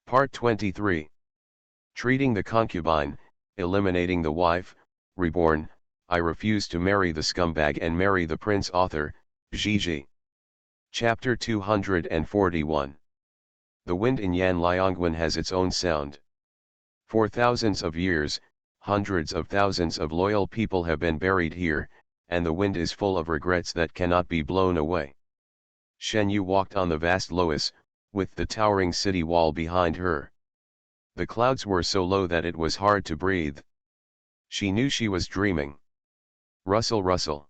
Part 23. Treating the concubine, eliminating the wife, reborn, I refuse to marry the scumbag and marry the prince. Author, Gigi. Chapter 241. The wind in Yanliangwan has its own sound. For thousands of years, hundreds of thousands of loyal people have been buried here, and the wind is full of regrets that cannot be blown away. Shen Yu walked on the vast loess, with the towering city wall behind her. The clouds were so low that it was hard to breathe. She knew she was dreaming. Rustle, rustle.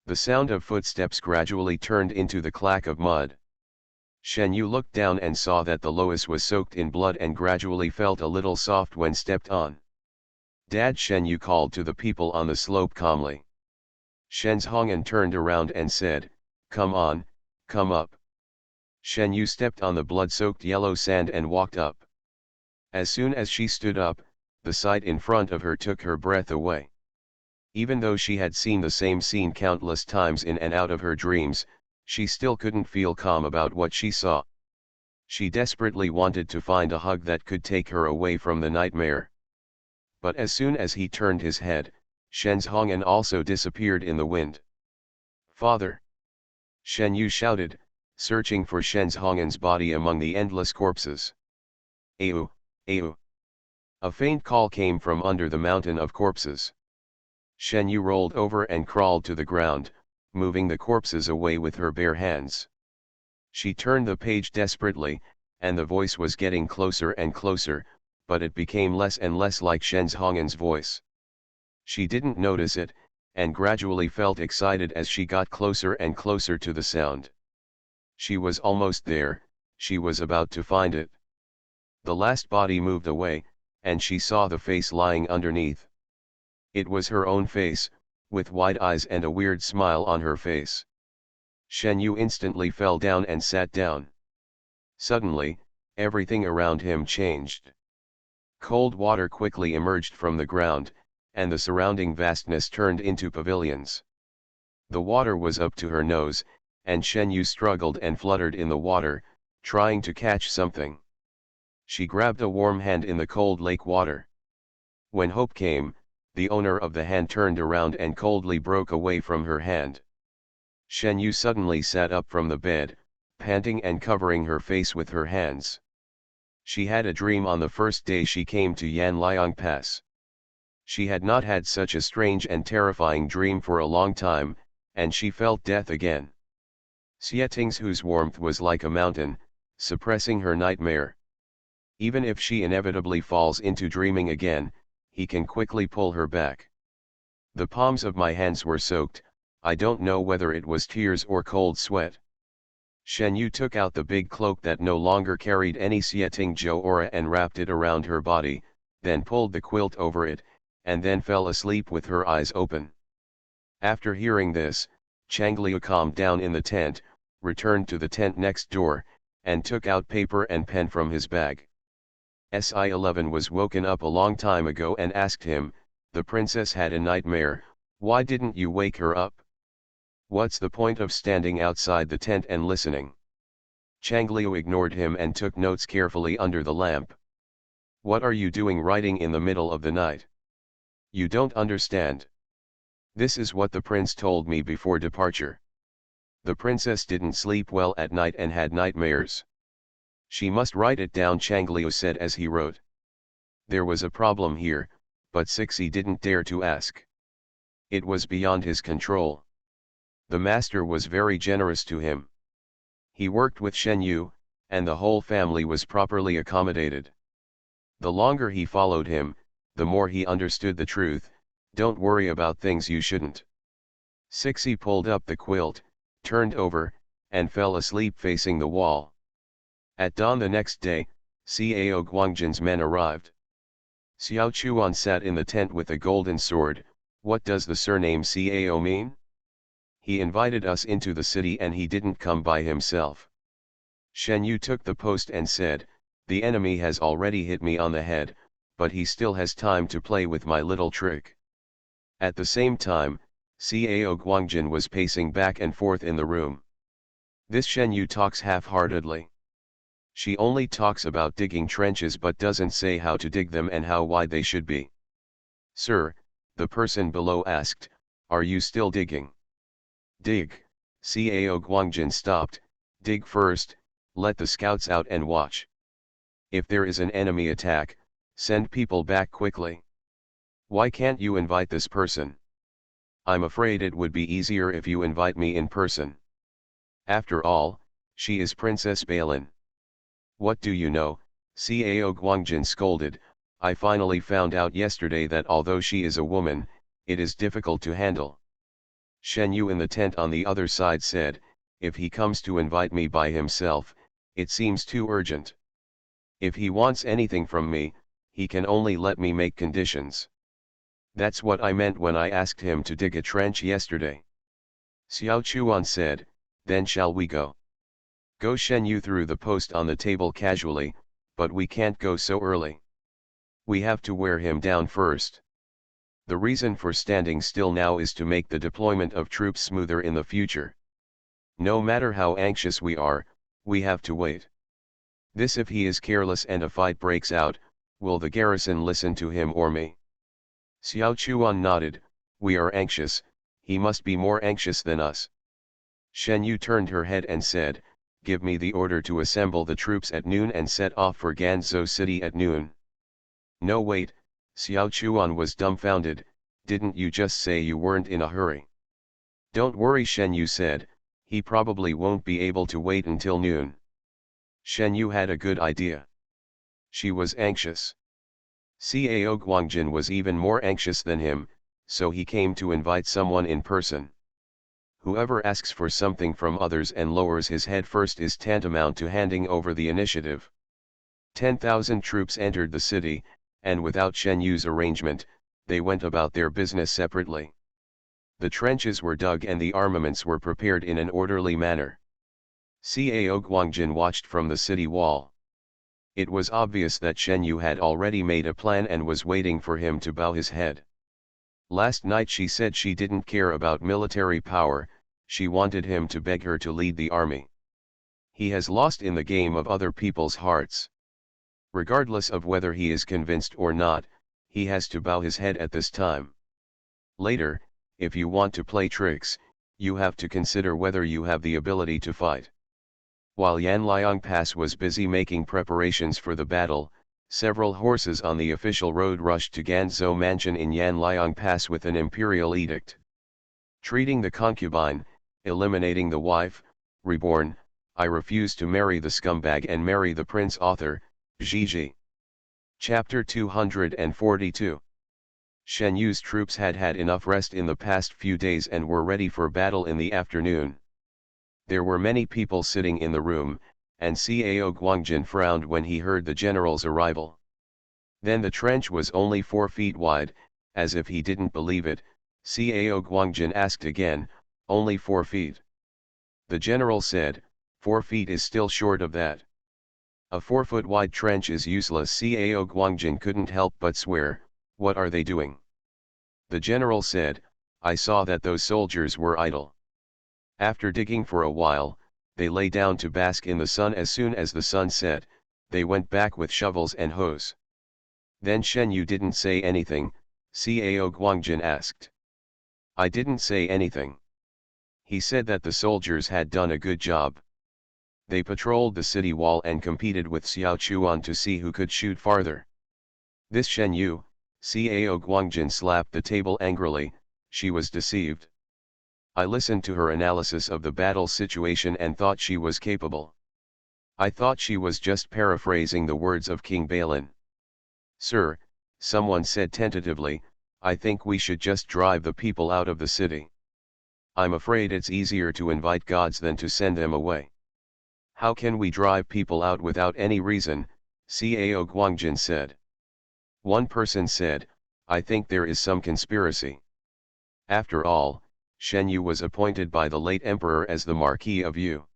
The sound of footsteps gradually turned into the clack of mud. Shen Yu looked down and saw that the loess was soaked in blood and gradually felt a little soft when stepped on. Dad, Shen Yu called to the people on the slope calmly. Shen Zhong'an turned around and said, "Come on, come up." Shen Yu stepped on the blood-soaked yellow sand and walked up. As soon as she stood up, the sight in front of her took her breath away. Even though she had seen the same scene countless times in and out of her dreams, she still couldn't feel calm about what she saw. She desperately wanted to find a hug that could take her away from the nightmare. But as soon as he turned his head, Shen Zhong'an also disappeared in the wind. "Father!" Shen Yu shouted, searching for Shen Zhong'an's body among the endless corpses. "Ayu, ayu." A faint call came from under the mountain of corpses. Shen Yu rolled over and crawled to the ground, moving the corpses away with her bare hands. She turned the page desperately, and the voice was getting closer and closer, but it became less and less like Shen Zhong'an's voice. She didn't notice it, and gradually felt excited as she got closer and closer to the sound. She was almost there, she was about to find it. The last body moved away, and she saw the face lying underneath. It was her own face, with wide eyes and a weird smile on her face. Shen Yu instantly fell down and sat down. Suddenly, everything around him changed. Cold water quickly emerged from the ground, and the surrounding vastness turned into pavilions. The water was up to her nose, and Shen Yu struggled and fluttered in the water, trying to catch something. She grabbed a warm hand in the cold lake water. When hope came, the owner of the hand turned around and coldly broke away from her hand. Shen Yu suddenly sat up from the bed, panting and covering her face with her hands. She had a dream on the first day she came to Yanliang Pass. She had not had such a strange and terrifying dream for a long time, and she felt death again. Xieting's whose warmth was like a mountain, suppressing her nightmare. Even if she inevitably falls into dreaming again, he can quickly pull her back. The palms of my hands were soaked, I don't know whether it was tears or cold sweat. Shen Yu took out the big cloak that no longer carried any Xieting Zhou aura and wrapped it around her body, then pulled the quilt over it, and then fell asleep with her eyes open. After hearing this, Changliu calmed down in the tent, returned to the tent next door, and took out paper and pen from his bag. Si-11 was woken up a long time ago and asked him, "The princess had a nightmare, why didn't you wake her up? What's the point of standing outside the tent and listening?" Changliu ignored him and took notes carefully under the lamp. "What are you doing writing in the middle of the night? You don't understand. This is what the prince told me before departure. The princess didn't sleep well at night and had nightmares. She must write it down," Changliu said as he wrote. There was a problem here, but Sixi didn't dare to ask. It was beyond his control. The master was very generous to him. He worked with Shen Yu, and the whole family was properly accommodated. The longer he followed him, the more he understood the truth. Don't worry about things you shouldn't. Sixi pulled up the quilt, turned over, and fell asleep facing the wall. At dawn the next day, Cao Guangjin's men arrived. Xiao Chuan sat in the tent with a golden sword. "What does the surname Cao mean? He invited us into the city and he didn't come by himself." Shen Yu took the post and said, "The enemy has already hit me on the head, but he still has time to play with my little trick." At the same time, Cao Guangjin was pacing back and forth in the room. "This Shen Yu talks half-heartedly. She only talks about digging trenches but doesn't say how to dig them and how wide they should be. Sir, the person below asked, are you still digging? Dig. Cao Guangjin stopped, dig first, let the scouts out and watch. If there is an enemy attack, send people back quickly. Why can't you invite this person? I'm afraid it would be easier if you invite me in person. After all, she is Princess Balin. What do you know? Cao Guangjin scolded, I finally found out yesterday that although she is a woman, it is difficult to handle. Shen Yu in the tent on the other side said, if he comes to invite me by himself, it seems too urgent. If he wants anything from me, he can only let me make conditions. That's what I meant when I asked him to dig a trench yesterday. Xiao Chuan said, then shall we go? Go. Shen Yu threw the post on the table casually, but we can't go so early. We have to wear him down first. The reason for standing still now is to make the deployment of troops smoother in the future. No matter how anxious we are, we have to wait. This if he is careless and a fight breaks out, will the garrison listen to him or me? Xiao Chuan nodded, we are anxious, he must be more anxious than us. Shen Yu turned her head and said, give me the order to assemble the troops at noon and set off for Ganzhou City at noon. No wait, Xiao Chuan was dumbfounded, didn't you just say you weren't in a hurry? Don't worry, Shen Yu said, he probably won't be able to wait until noon. Shen Yu had a good idea. She was anxious. Cao Guangjin was even more anxious than him, so he came to invite someone in person. Whoever asks for something from others and lowers his head first is tantamount to handing over the initiative. 10,000 troops entered the city, and without Shen Yu's arrangement, they went about their business separately. The trenches were dug and the armaments were prepared in an orderly manner. Cao Guangjin watched from the city wall. It was obvious that Shen Yu had already made a plan and was waiting for him to bow his head. Last night she said she didn't care about military power, she wanted him to beg her to lead the army. He has lost in the game of other people's hearts. Regardless of whether he is convinced or not, he has to bow his head at this time. Later, if you want to play tricks, you have to consider whether you have the ability to fight. While Yanliang Pass was busy making preparations for the battle, several horses on the official road rushed to Ganzhou Mansion in Yanliang Pass with an imperial edict. Treating the concubine, eliminating the wife, reborn, I refuse to marry the scumbag and marry the prince author, Gigi. Chapter 242. Shen Yu's troops had had enough rest in the past few days and were ready for battle in the afternoon. There were many people sitting in the room, and Cao Guangjin frowned when he heard the general's arrival. Then the trench was only 4 feet wide, as if he didn't believe it, Cao Guangjin asked again, only 4 feet. The general said, 4 feet is still short of that. A 4-foot wide trench is useless. Cao Guangjin couldn't help but swear, what are they doing? The general said, I saw that those soldiers were idle. After digging for a while, they lay down to bask in the sun. As soon as the sun set, they went back with shovels and hoes. Then Shen Yu didn't say anything, Cao Guangjin asked. I didn't say anything. He said that the soldiers had done a good job. They patrolled the city wall and competed with Xiao Chuan to see who could shoot farther. This Shen Yu, Cao Guangjin slapped the table angrily, she was deceived. I listened to her analysis of the battle situation and thought she was capable. I thought she was just paraphrasing the words of King Balin. Sir, someone said tentatively, I think we should just drive the people out of the city. I'm afraid it's easier to invite gods than to send them away. How can we drive people out without any reason? Cao Guangjin said. One person said, I think there is some conspiracy. After all, Shen Yu was appointed by the late emperor as the Marquis of Yu.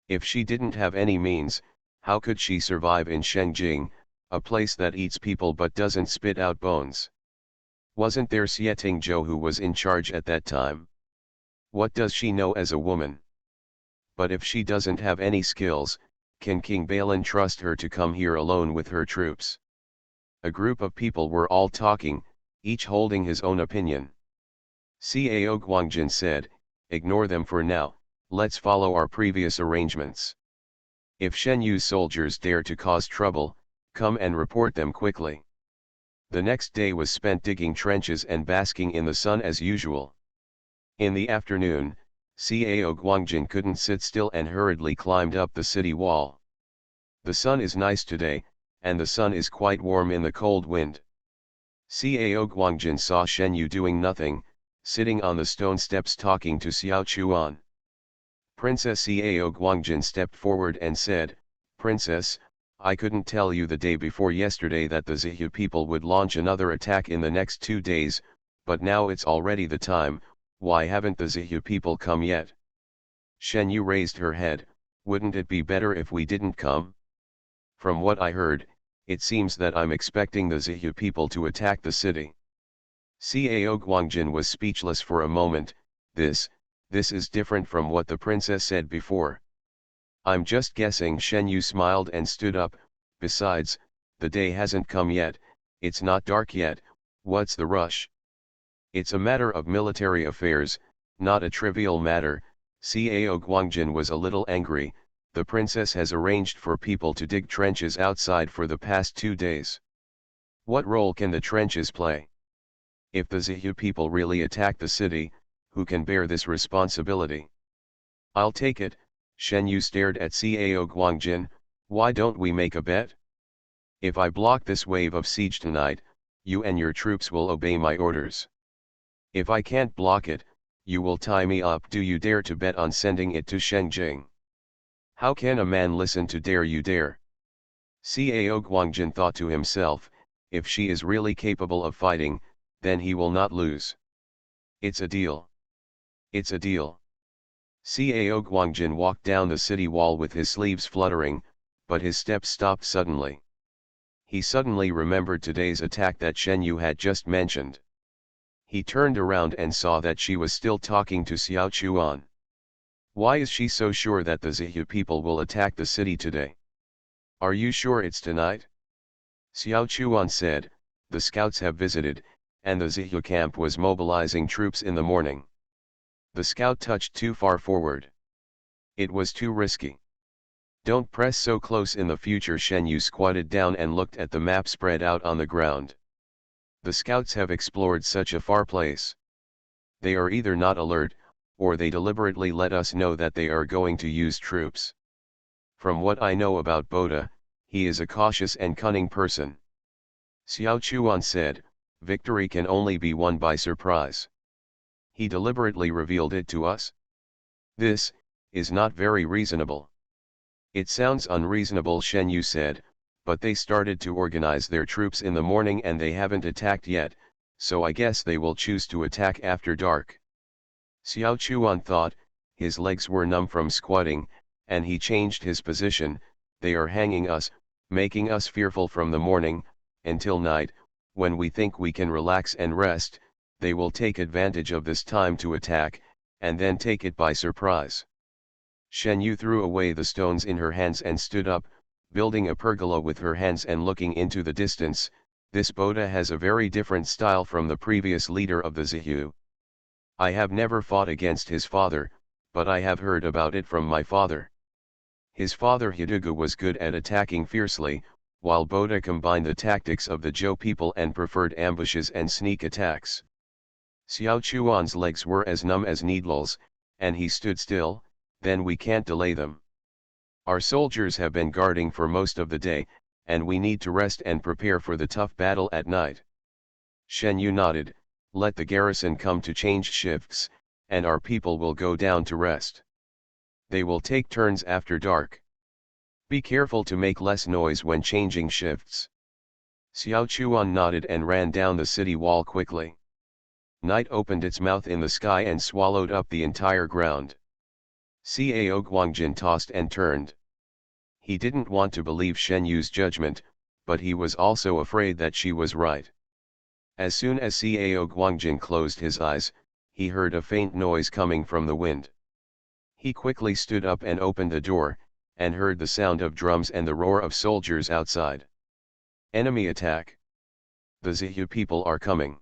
If she didn't have any means, how could she survive in Shengjing, a place that eats people but doesn't spit out bones? Wasn't there Xie Tingzhou who was in charge at that time? What does she know as a woman? But if she doesn't have any skills, Can King Balin trust her to come here alone with her troops? A group of people were all talking, each holding his own opinion. Cao Guangjin said, ignore them for now, let's follow our previous arrangements. If Shen Yu's soldiers dare to cause trouble, come and report them quickly. The next day was spent digging trenches and basking in the sun as usual. In the afternoon, Cao Guangjin couldn't sit still and hurriedly climbed up the city wall. The sun is nice today, and the sun is quite warm in the cold wind. Cao Guangjin saw Shen Yu doing nothing, sitting on the stone steps talking to Xiao Chuan. Princess Cao Guangjin stepped forward and said, Princess, I couldn't tell you the day before yesterday that the Zihu people would launch another attack in the next 2 days, but now it's already the time, why haven't the Zihu people come yet? Shen Yu raised her head, wouldn't it be better if we didn't come? From what I heard, it seems that I'm expecting the Zihu people to attack the city. Cao Guangjin was speechless for a moment. This is different from what the princess said before. I'm just guessing. Shen Yu smiled and stood up. Besides, the day hasn't come yet, it's not dark yet, what's the rush? It's a matter of military affairs, not a trivial matter. Cao Guangjin was a little angry. The princess has arranged for people to dig trenches outside for the past 2 days. What role can the trenches play? If the Zihu people really attack the city, who can bear this responsibility? I'll take it. Shen Yu stared at Cao Guangjin. Why don't we make a bet? If I block this wave of siege tonight, you and your troops will obey my orders. If I can't block it, you will tie me up. Do you dare to bet on sending it to Shengjing? How can a man listen to dare you dare? Cao Guangjin thought to himself, if she is really capable of fighting, then he will not lose. It's a deal. It's a deal. Cao Guangjin walked down the city wall with his sleeves fluttering, but his steps stopped suddenly. He suddenly remembered today's attack that Shen Yu had just mentioned. He turned around and saw that she was still talking to Xiao Chuan. Why is she so sure that the Zihu people will attack the city today? Are you sure it's tonight? Xiao Chuan said, the scouts have visited, and the Zihu camp was mobilizing troops in the morning. The scout touched too far forward. It was too risky. Don't press so close in the future. Shen Yu squatted down and looked at the map spread out on the ground. The scouts have explored such a far place. They are either not alert, or they deliberately let us know that they are going to use troops. From what I know about Boda, he is a cautious and cunning person. Xiao Chuan said, victory can only be won by surprise. He deliberately revealed it to us? This is not very reasonable. It sounds unreasonable, Shen Yu said, but they started to organize their troops in the morning and they haven't attacked yet, so I guess they will choose to attack after dark. Xiao Chuan thought, his legs were numb from squatting, and he changed his position. They are hanging us, making us fearful from the morning, until night, when we think we can relax and rest, they will take advantage of this time to attack, and then take it by surprise. Shen Yu threw away the stones in her hands and stood up, building a pergola with her hands and looking into the distance. This Boda has a very different style from the previous leader of the Zihu. I have never fought against his father, but I have heard about it from my father. His father Hidugu was good at attacking fiercely, while Boda combined the tactics of the Zhou people and preferred ambushes and sneak attacks. Xiao Chuan's legs were as numb as needles, and he stood still. Then we can't delay them. Our soldiers have been guarding for most of the day, and we need to rest and prepare for the tough battle at night. Shen Yu nodded, let the garrison come to change shifts, and our people will go down to rest. They will take turns after dark. Be careful to make less noise when changing shifts. Xiao Chuan nodded and ran down the city wall quickly. Night opened its mouth in the sky and swallowed up the entire ground. Cao Guangjin tossed and turned. He didn't want to believe Shen Yu's judgment, but he was also afraid that she was right. As soon as Cao Guangjin closed his eyes, he heard a faint noise coming from the wind. He quickly stood up and opened the door. and heard the sound of drums and the roar of soldiers outside. Enemy attack. The Zihu people are coming.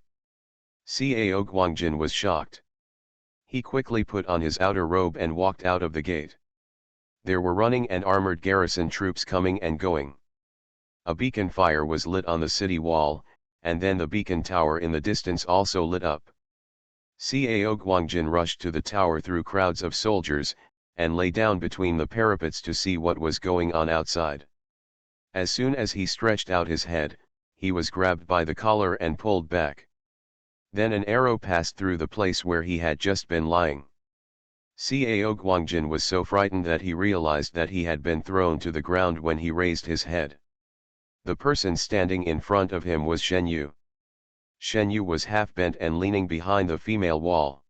Cao Guangjin was shocked. He quickly put on his outer robe and walked out of the gate. There were running and armored garrison troops coming and going. A beacon fire was lit on the city wall, and then the beacon tower in the distance also lit up. Cao Guangjin rushed to the tower through crowds of soldiers, and lay down between the parapets to see what was going on outside. As soon as he stretched out his head, he was grabbed by the collar and pulled back. Then an arrow passed through the place where he had just been lying. Cao Guangjin was so frightened that he realized that he had been thrown to the ground when he raised his head. The person standing in front of him was Shen Yu. Shen Yu was half bent and leaning behind the female wall.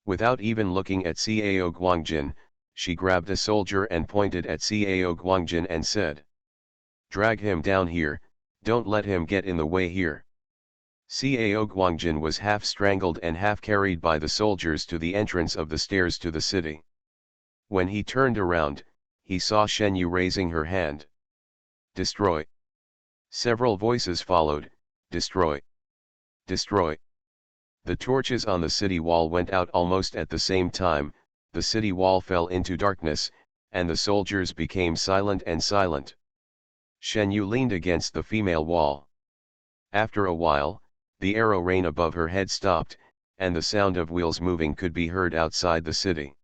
Without even looking at Cao Guangjin, she grabbed a soldier and pointed at Cao Guangjin and said, "Drag him down here, don't let him get in the way here." Cao Guangjin was half strangled and half carried by the soldiers to the entrance of the stairs to the city. When he turned around, he saw Shen Yu raising her hand. "Destroy." Several voices followed, "Destroy! Destroy!" The torches on the city wall went out almost at the same time, the city wall fell into darkness, and the soldiers became silent and silent. Shen Yu leaned against the female wall. After a while, the arrow rain above her head stopped, and the sound of wheels moving could be heard outside the city.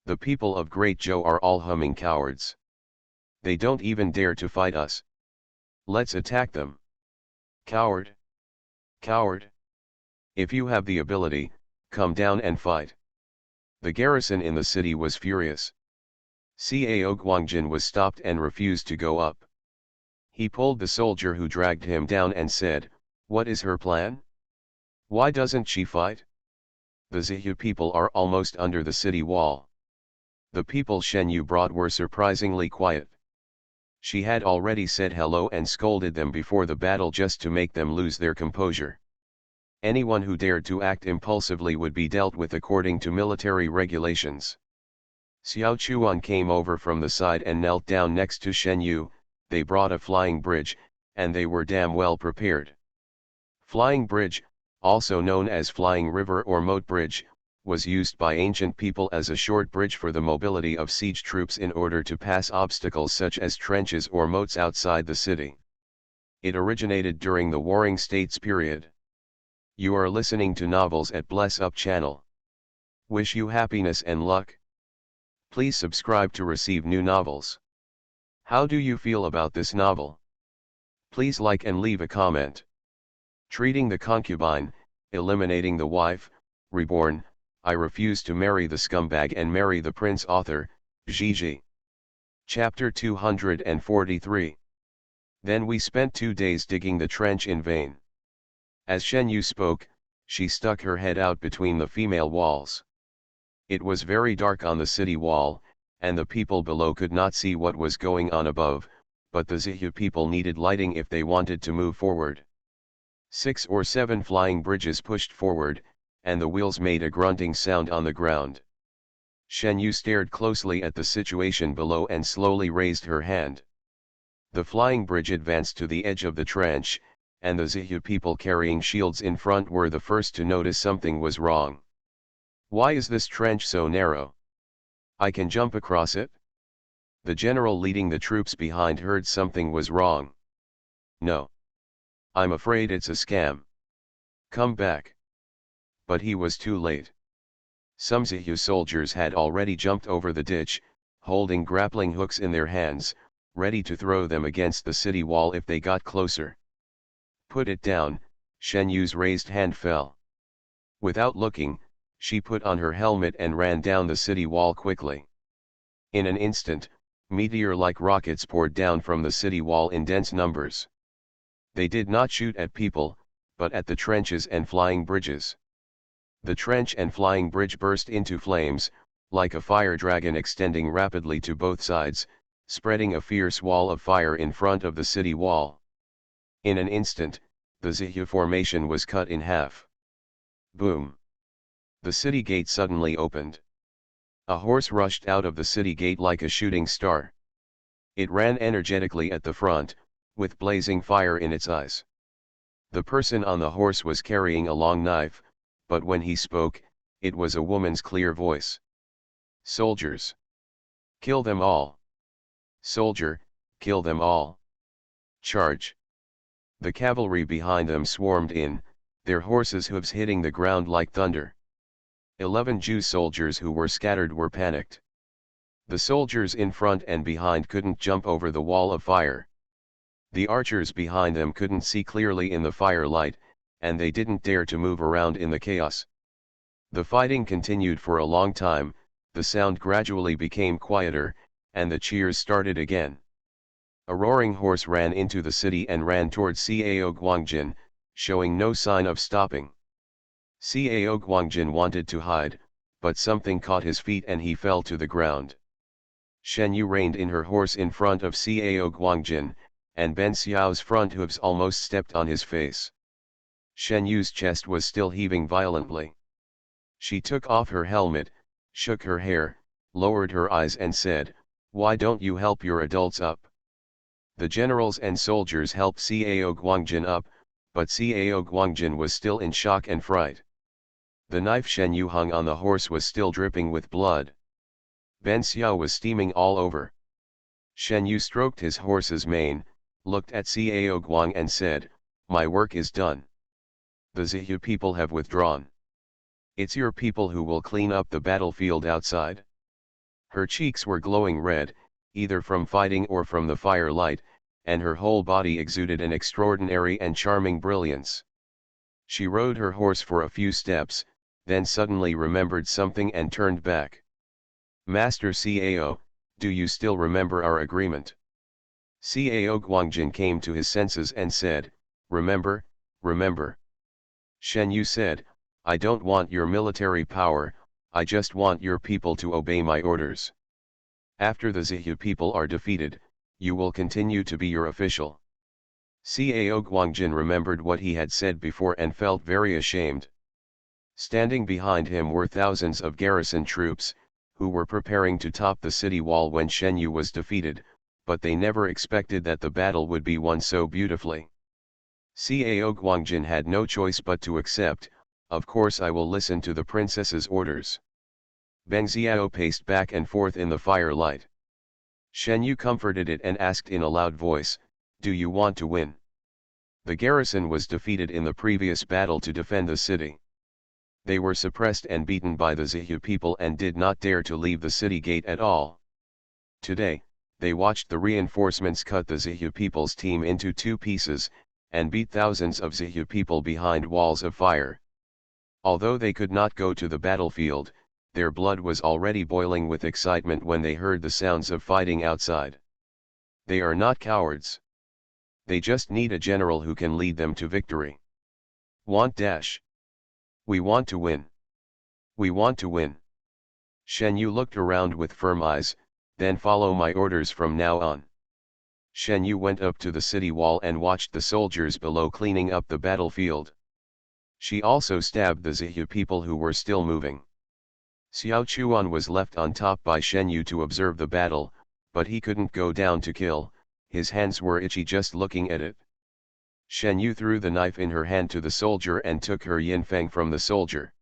The people of Great Zhou are all humming cowards. They don't even dare to fight us. Let's attack them. Coward! Coward! If you have the ability, come down and fight. The garrison in the city was furious. Cao Guangjin was stopped and refused to go up. He pulled the soldier who dragged him down and said, "What is her plan? Why doesn't she fight? The Zihu people are almost under the city wall." The people Shen Yu brought were surprisingly quiet. She had already said hello and scolded them before the battle just to make them lose their composure. Anyone who dared to act impulsively would be dealt with according to military regulations. Xiao Chuan came over from the side and knelt down next to Shen Yu. They brought a flying bridge, and they were damn well prepared. Flying bridge, also known as flying river or moat bridge, was used by ancient people as a short bridge for the mobility of siege troops in order to pass obstacles such as trenches or moats outside the city. It originated during the Warring States period. You are listening to Novels at Bless Up channel. Wish you happiness and luck. Please subscribe to receive new novels. How do you feel about this novel? Please like and leave a comment. Treating the concubine, eliminating the wife, Reborn, I refuse to marry the scumbag and marry the prince. Author, Gigi. Chapter 243. Then we spent 2 days digging the trench in vain. As Shen Yu spoke, she stuck her head out between the female walls. It was very dark on the city wall, and the people below could not see what was going on above, but the Zihu people needed lighting if they wanted to move forward. 6 or 7 flying bridges pushed forward, and the wheels made a grunting sound on the ground. Shen Yu stared closely at the situation below and slowly raised her hand. The flying bridge advanced to the edge of the trench, and the Zihu people carrying shields in front were the first to notice something was wrong. "Why is this trench so narrow? I can jump across it?" The general leading the troops behind heard something was wrong. "No. I'm afraid it's a scam. Come back." But he was too late. Some Zihu soldiers had already jumped over the ditch, holding grappling hooks in their hands, ready to throw them against the city wall if they got closer. "Put it down," Shen Yu's raised hand fell. Without looking, she put on her helmet and ran down the city wall quickly. In an instant, meteor-like rockets poured down from the city wall in dense numbers. They did not shoot at people, but at the trenches and flying bridges. The trench and flying bridge burst into flames, like a fire dragon extending rapidly to both sides, spreading a fierce wall of fire in front of the city wall. In an instant, the Zihu formation was cut in half. Boom! The city gate suddenly opened. A horse rushed out of the city gate like a shooting star. It ran energetically at the front, with blazing fire in its eyes. The person on the horse was carrying a long knife, but when he spoke, it was a woman's clear voice. "Soldiers! Kill them all! Soldier, kill them all! Charge!" The cavalry behind them swarmed in, their horses' hooves hitting the ground like thunder. 11 Jew soldiers who were scattered were panicked. The soldiers in front and behind couldn't jump over the wall of fire. The archers behind them couldn't see clearly in the firelight, and they didn't dare to move around in the chaos. The fighting continued for a long time, the sound gradually became quieter, and the cheers started again. A roaring horse ran into the city and ran towards Cao Guangjin, showing no sign of stopping. Cao Guangjin wanted to hide, but something caught his feet and he fell to the ground. Shen Yu reined in her horse in front of Cao Guangjin, and Ben Xiao's front hooves almost stepped on his face. Shen Yu's chest was still heaving violently. She took off her helmet, shook her hair, lowered her eyes and said, "Why don't you help your adults up?" The generals and soldiers helped Cao Guangjin up, but Cao Guangjin was still in shock and fright. The knife Shen Yu hung on the horse was still dripping with blood. Ben Xiao was steaming all over. Shen Yu stroked his horse's mane, looked at Cao Guang and said, "My work is done. The Zihu people have withdrawn. It's your people who will clean up the battlefield outside." Her cheeks were glowing red, either from fighting or from the firelight, and her whole body exuded an extraordinary and charming brilliance. She rode her horse for a few steps, then suddenly remembered something and turned back. "Master Cao, do you still remember our agreement?" Cao Guangjin came to his senses and said, "Remember, remember." Shen Yu said, "I don't want your military power, I just want your people to obey my orders. After the Zihu people are defeated, you will continue to be your official." Cao Guangjin remembered what he had said before and felt very ashamed. Standing behind him were thousands of garrison troops, who were preparing to top the city wall when Shen Yu was defeated, but they never expected that the battle would be won so beautifully. Cao Guangjin had no choice but to accept. "Of course I will listen to the princess's orders." Beng Xiao paced back and forth in the firelight. Shen Yu comforted it and asked in a loud voice, "Do you want to win?" The garrison was defeated in the previous battle to defend the city. They were suppressed and beaten by the Zihu people and did not dare to leave the city gate at all. Today, they watched the reinforcements cut the Zihu people's team into 2 pieces, and beat thousands of Zihu people behind walls of fire. Although they could not go to the battlefield, their blood was already boiling with excitement when they heard the sounds of fighting outside. They are not cowards. They just need a general who can lead them to victory. We want to win. We want to win. Shen Yu looked around with firm eyes, "Then follow my orders from now on." Shen Yu went up to the city wall and watched the soldiers below cleaning up the battlefield. She also stabbed the Zihu people who were still moving. Xiao Chuan was left on top by Shen Yu to observe the battle, but he couldn't go down to kill, his hands were itchy just looking at it. Shen Yu threw the knife in her hand to the soldier and took her yinfeng from the soldier.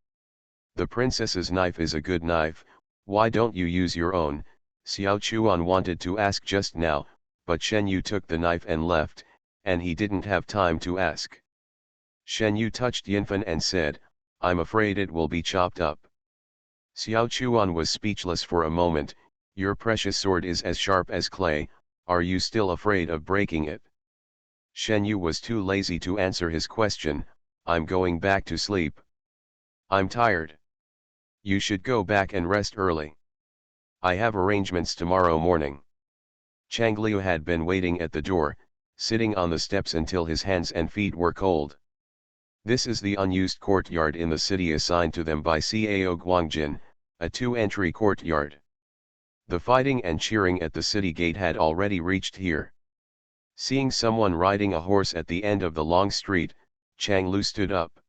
"The princess's knife is a good knife, why don't you use your own?" Xiao Chuan wanted to ask just now, but Shen Yu took the knife and left, and he didn't have time to ask. Shen Yu touched Yinfen and said, "I'm afraid it will be chopped up." Xiao Chuan was speechless for a moment. "Your precious sword is as sharp as clay, are you still afraid of breaking it?" Shen Yu was too lazy to answer his question. "I'm going back to sleep. I'm tired. You should go back and rest early. I have arrangements tomorrow morning." Chang Liu had been waiting at the door, sitting on the steps until his hands and feet were cold. This is the unused courtyard in the city assigned to them by Cao Guangjin, a 2-entry courtyard. The fighting and cheering at the city gate had already reached here. Seeing someone riding a horse at the end of the long street, Chang Liu stood up.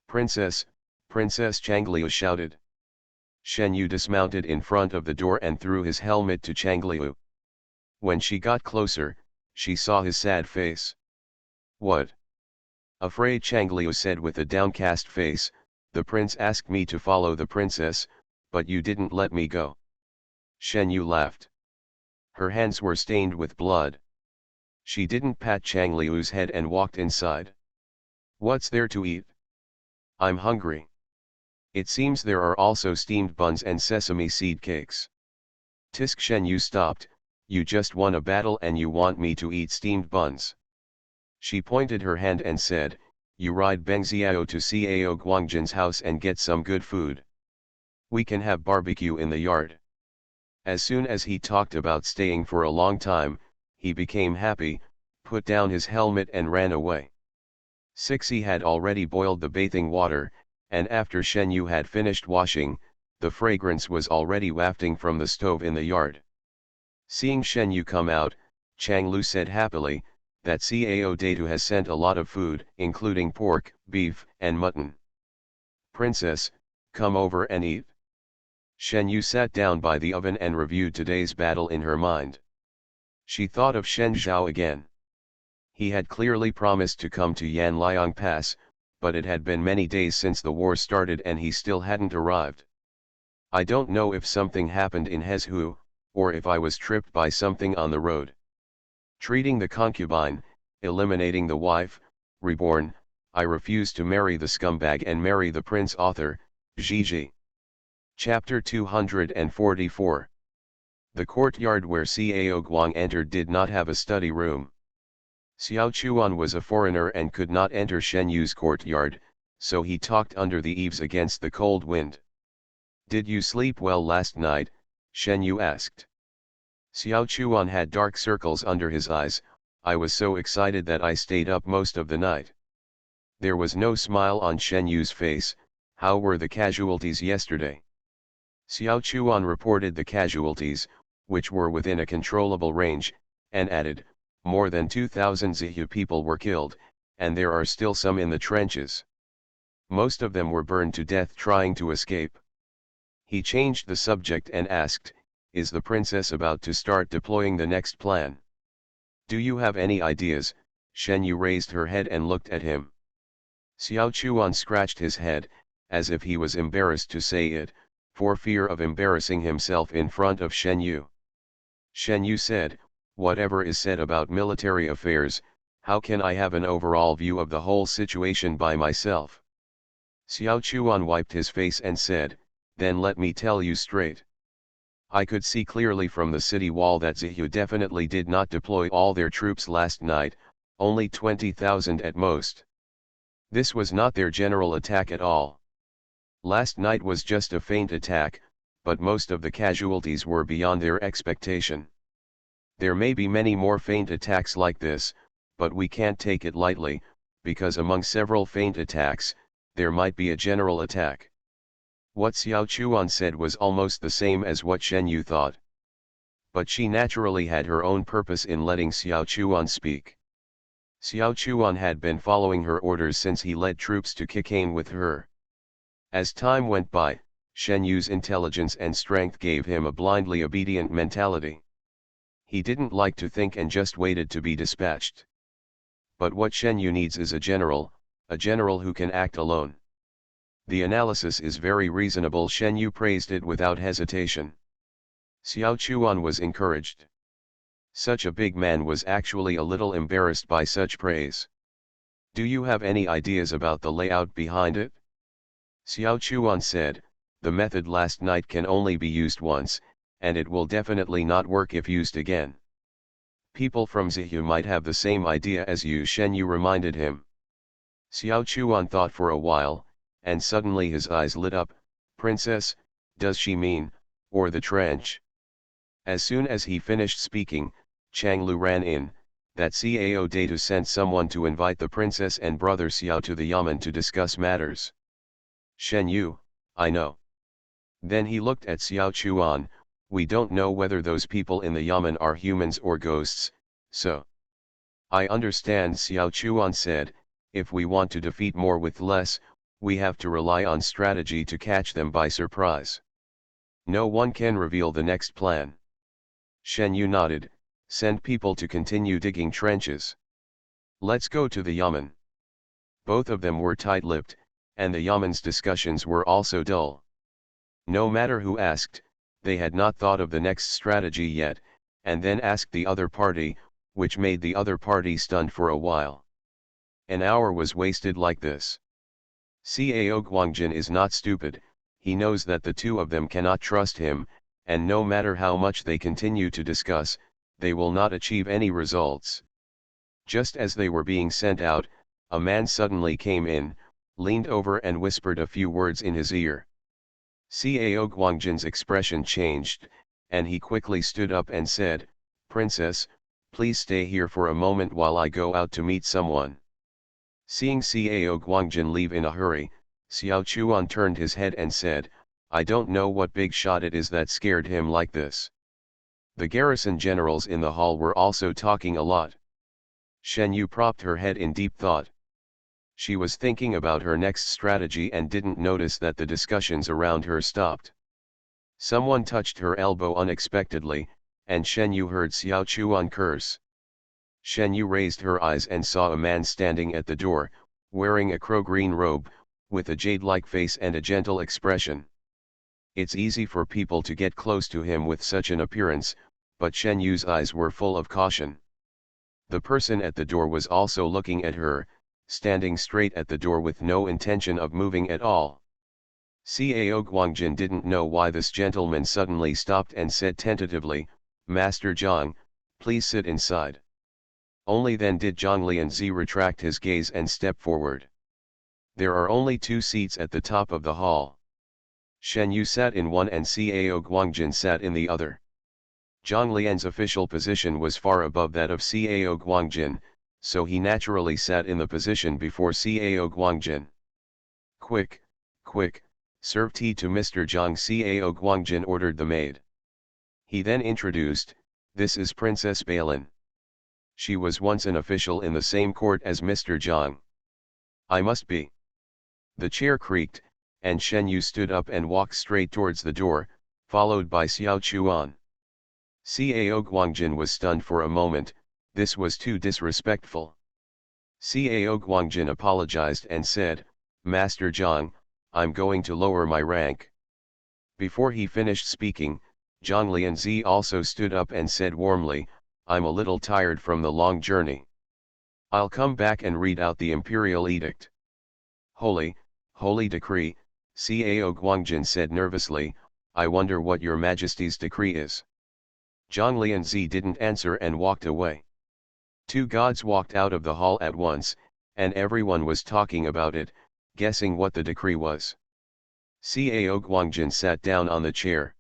"Princess, Princess!" Chang Liu shouted. Shen Yu dismounted in front of the door and threw his helmet to Chang Liu. When she got closer, she saw his sad face. What? Afraid, Chang Liu said with a downcast face. The prince asked me to follow the princess, but you didn't let me go. Shen Yu laughed. Her hands were stained with blood. She didn't pat Chang Liu's head and walked inside. What's there to eat? I'm hungry. It seems there are also steamed buns and sesame seed cakes. Tisk, Shen Yu stopped. You just won a battle and you want me to eat steamed buns. She pointed her hand and said, you ride Beng Xiao to Cao Guangjin's house and get some good food. We can have barbecue in the yard. As soon as he talked about staying for a long time, he became happy, put down his helmet and ran away. Sixi had already boiled the bathing water, and after Shen Yu had finished washing, the fragrance was already wafting from the stove in the yard. Seeing Shen Yu come out, Chang Lu said happily, that Cao Datu has sent a lot of food, including pork, beef, and mutton. Princess, come over and eat. Shen Yu sat down by the oven and reviewed today's battle in her mind. She thought of Shen Zhao again. He had clearly promised to come to Yanliang Pass, but it had been many days since the war started and he still hadn't arrived. I don't know if something happened in Hezhu, or if I was tripped by something on the road. Treating the concubine, eliminating the wife, reborn, I refuse to marry the scumbag and marry the prince author, Gigi. Chapter 244. The courtyard where Cao Guang entered did not have a study room. Xiao Chuan was a foreigner and could not enter Shen Yu's courtyard, so he talked under the eaves against the cold wind. Did you sleep well last night? Shen Yu asked. Xiao Chuan had dark circles under his eyes. I was so excited that I stayed up most of the night. There was no smile on Shen Yu's face. How were the casualties yesterday? Xiao Chuan reported the casualties, which were within a controllable range, and added, more than 2,000 Zihu people were killed, and there are still some in the trenches. Most of them were burned to death trying to escape. He changed the subject and asked, is the princess about to start deploying the next plan? Do you have any ideas? Shen Yu raised her head and looked at him. Xiao Chuan scratched his head, as if he was embarrassed to say it, for fear of embarrassing himself in front of Shen Yu. Shen Yu said, whatever is said about military affairs, how can I have an overall view of the whole situation by myself? Xiao Chuan wiped his face and said, then let me tell you straight. I could see clearly from the city wall that Zihu definitely did not deploy all their troops last night, only 20,000 at most. This was not their general attack at all. Last night was just a feint attack, but most of the casualties were beyond their expectation. There may be many more feint attacks like this, but we can't take it lightly, because among several feint attacks, there might be a general attack. What Xiao Chuan said was almost the same as what Shen Yu thought. But she naturally had her own purpose in letting Xiao Chuan speak. Xiao Chuan had been following her orders since he led troops to Kikane with her. As time went by, Shen Yu's intelligence and strength gave him a blindly obedient mentality. He didn't like to think and just waited to be dispatched. But what Shen Yu needs is a general who can act alone. The analysis is very reasonable. Shen Yu praised it without hesitation. Xiao Chuan was encouraged. Such a big man was actually a little embarrassed by such praise. Do you have any ideas about the layout behind it? Xiao Chuan said, the method last night can only be used once, and it will definitely not work if used again. People from Zihu might have the same idea as you, Shen Yu reminded him. Xiao Chuan thought for a while, and suddenly his eyes lit up. Princess, does she mean, or the trench? As soon as he finished speaking, Chang Lu ran in, that Cao Datu sent someone to invite the princess and brother Xiao to the yamen to discuss matters. Shen Yu, I know. Then he looked at Xiao Chuan. We don't know whether those people in the yamen are humans or ghosts, so. I understand, Xiao Chuan said. If we want to defeat more with less, we have to rely on strategy to catch them by surprise. No one can reveal the next plan. Shen Yu nodded. Send people to continue digging trenches. Let's go to the Yamen. Both of them were tight-lipped, and the Yamen's discussions were also dull. No matter who asked, they had not thought of the next strategy yet, and then asked the other party, which made the other party stunned for a while. An hour was wasted like this. Cao Guangjin is not stupid, he knows that the two of them cannot trust him, and no matter how much they continue to discuss, they will not achieve any results. Just as they were being sent out, a man suddenly came in, leaned over and whispered a few words in his ear. Cao Guangjin's expression changed, and he quickly stood up and said, "Princess, please stay here for a moment while I go out to meet someone." Seeing Cao Guangjin leave in a hurry, Xiao Chuan turned his head and said, "I don't know what big shot it is that scared him like this." The garrison generals in the hall were also talking a lot. Shen Yu propped her head in deep thought. She was thinking about her next strategy and didn't notice that the discussions around her stopped. Someone touched her elbow unexpectedly, and Shen Yu heard Xiao Chuan curse. Shen Yu raised her eyes and saw a man standing at the door, wearing a crow-green robe, with a jade-like face and a gentle expression. It's easy for people to get close to him with such an appearance, but Shen Yu's eyes were full of caution. The person at the door was also looking at her, standing straight at the door with no intention of moving at all. Cao Guangjin didn't know why this gentleman suddenly stopped and said tentatively, "Master Zhang, please sit inside." Only then did Zhang Lianzi retract his gaze and step forward. There are only 2 seats at the top of the hall. Shen Yu sat in one and Cao Guangjin sat in the other. Zhang Lian's official position was far above that of Cao Guangjin, so he naturally sat in the position before Cao Guangjin. "Quick, quick, serve tea to Mr. Zhang," Cao Guangjin ordered the maid. He then introduced, "This is Princess Balin. She was once an official in the same court as Mr. Zhang." "I must be." The chair creaked, and Shen Yu stood up and walked straight towards the door, followed by Xiao Chuan. Cao Guangjin was stunned for a moment. This was too disrespectful. Cao Guangjin apologized and said, "Master Zhang, I'm going to lower my rank." Before he finished speaking, Zhang Lianzi also stood up and said warmly, "I'm a little tired from the long journey. I'll come back and read out the imperial edict." "Holy, holy decree," Cao Guangjin said nervously, "I wonder what your majesty's decree is." Zhang Lianzi didn't answer and walked away. 2 gods walked out of the hall at once, and everyone was talking about it, guessing what the decree was. Cao Guangjin sat down on the chair.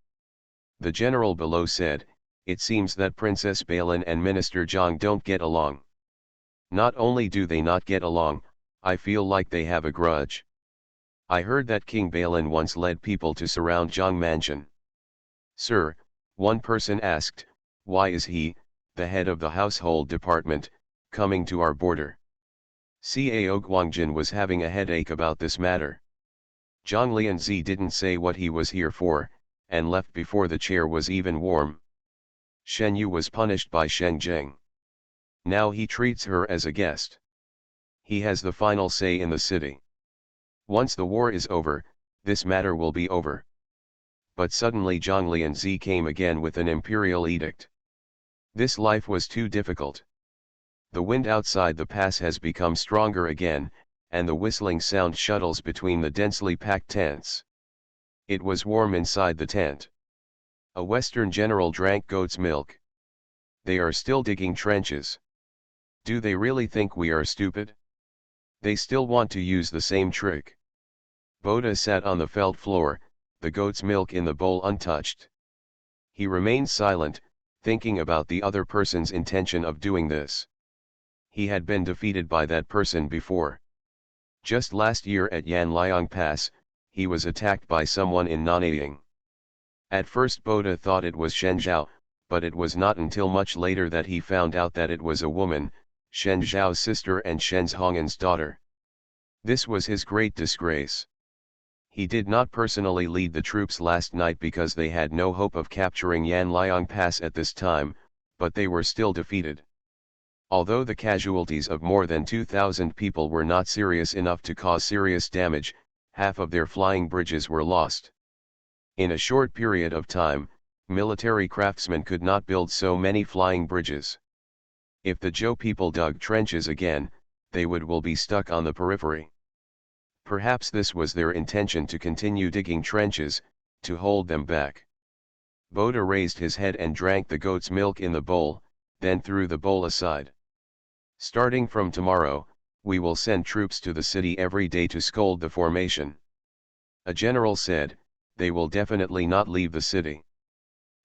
The general below said, "It seems that Princess Balin and Minister Zhang don't get along. Not only do they not get along, I feel like they have a grudge. I heard that King Balin once led people to surround Zhang Mansion." "Sir," one person asked, "why is he, the head of the household department, coming to our border?" Cao Guangjin was having a headache about this matter. Zhang Lianzi didn't say what he was here for, and left before the chair was even warm. Shen Yu was punished by Sheng Zheng. Now he treats her as a guest. He has the final say in the city. Once the war is over, this matter will be over. But suddenly Zhang Lianzi came again with an imperial edict. This life was too difficult. The wind outside the pass has become stronger again, and the whistling sound shuttles between the densely packed tents. It was warm inside the tent. A Western general drank goat's milk. They are still digging trenches. Do they really think we are stupid? They still want to use the same trick. Boda sat on the felt floor, the goat's milk in the bowl untouched. He remained silent, thinking about the other person's intention of doing this. He had been defeated by that person before. Just last year at Yanliang Pass, he was attacked by someone in Nanyang. At first Boda thought it was Shen Zhao, but it was not until much later that he found out that it was a woman, Shen Zhao's sister and Shen Zhongan's daughter. This was his great disgrace. He did not personally lead the troops last night because they had no hope of capturing Yanliang Pass at this time, but they were still defeated. Although the casualties of more than 2,000 people were not serious enough to cause serious damage, half of their flying bridges were lost. In a short period of time, military craftsmen could not build so many flying bridges. If the Zhou people dug trenches again, they will be stuck on the periphery. Perhaps this was their intention, to continue digging trenches, to hold them back. Boda raised his head and drank the goat's milk in the bowl, then threw the bowl aside. Starting from tomorrow, we will send troops to the city every day to scold the formation. A general said, they will definitely not leave the city.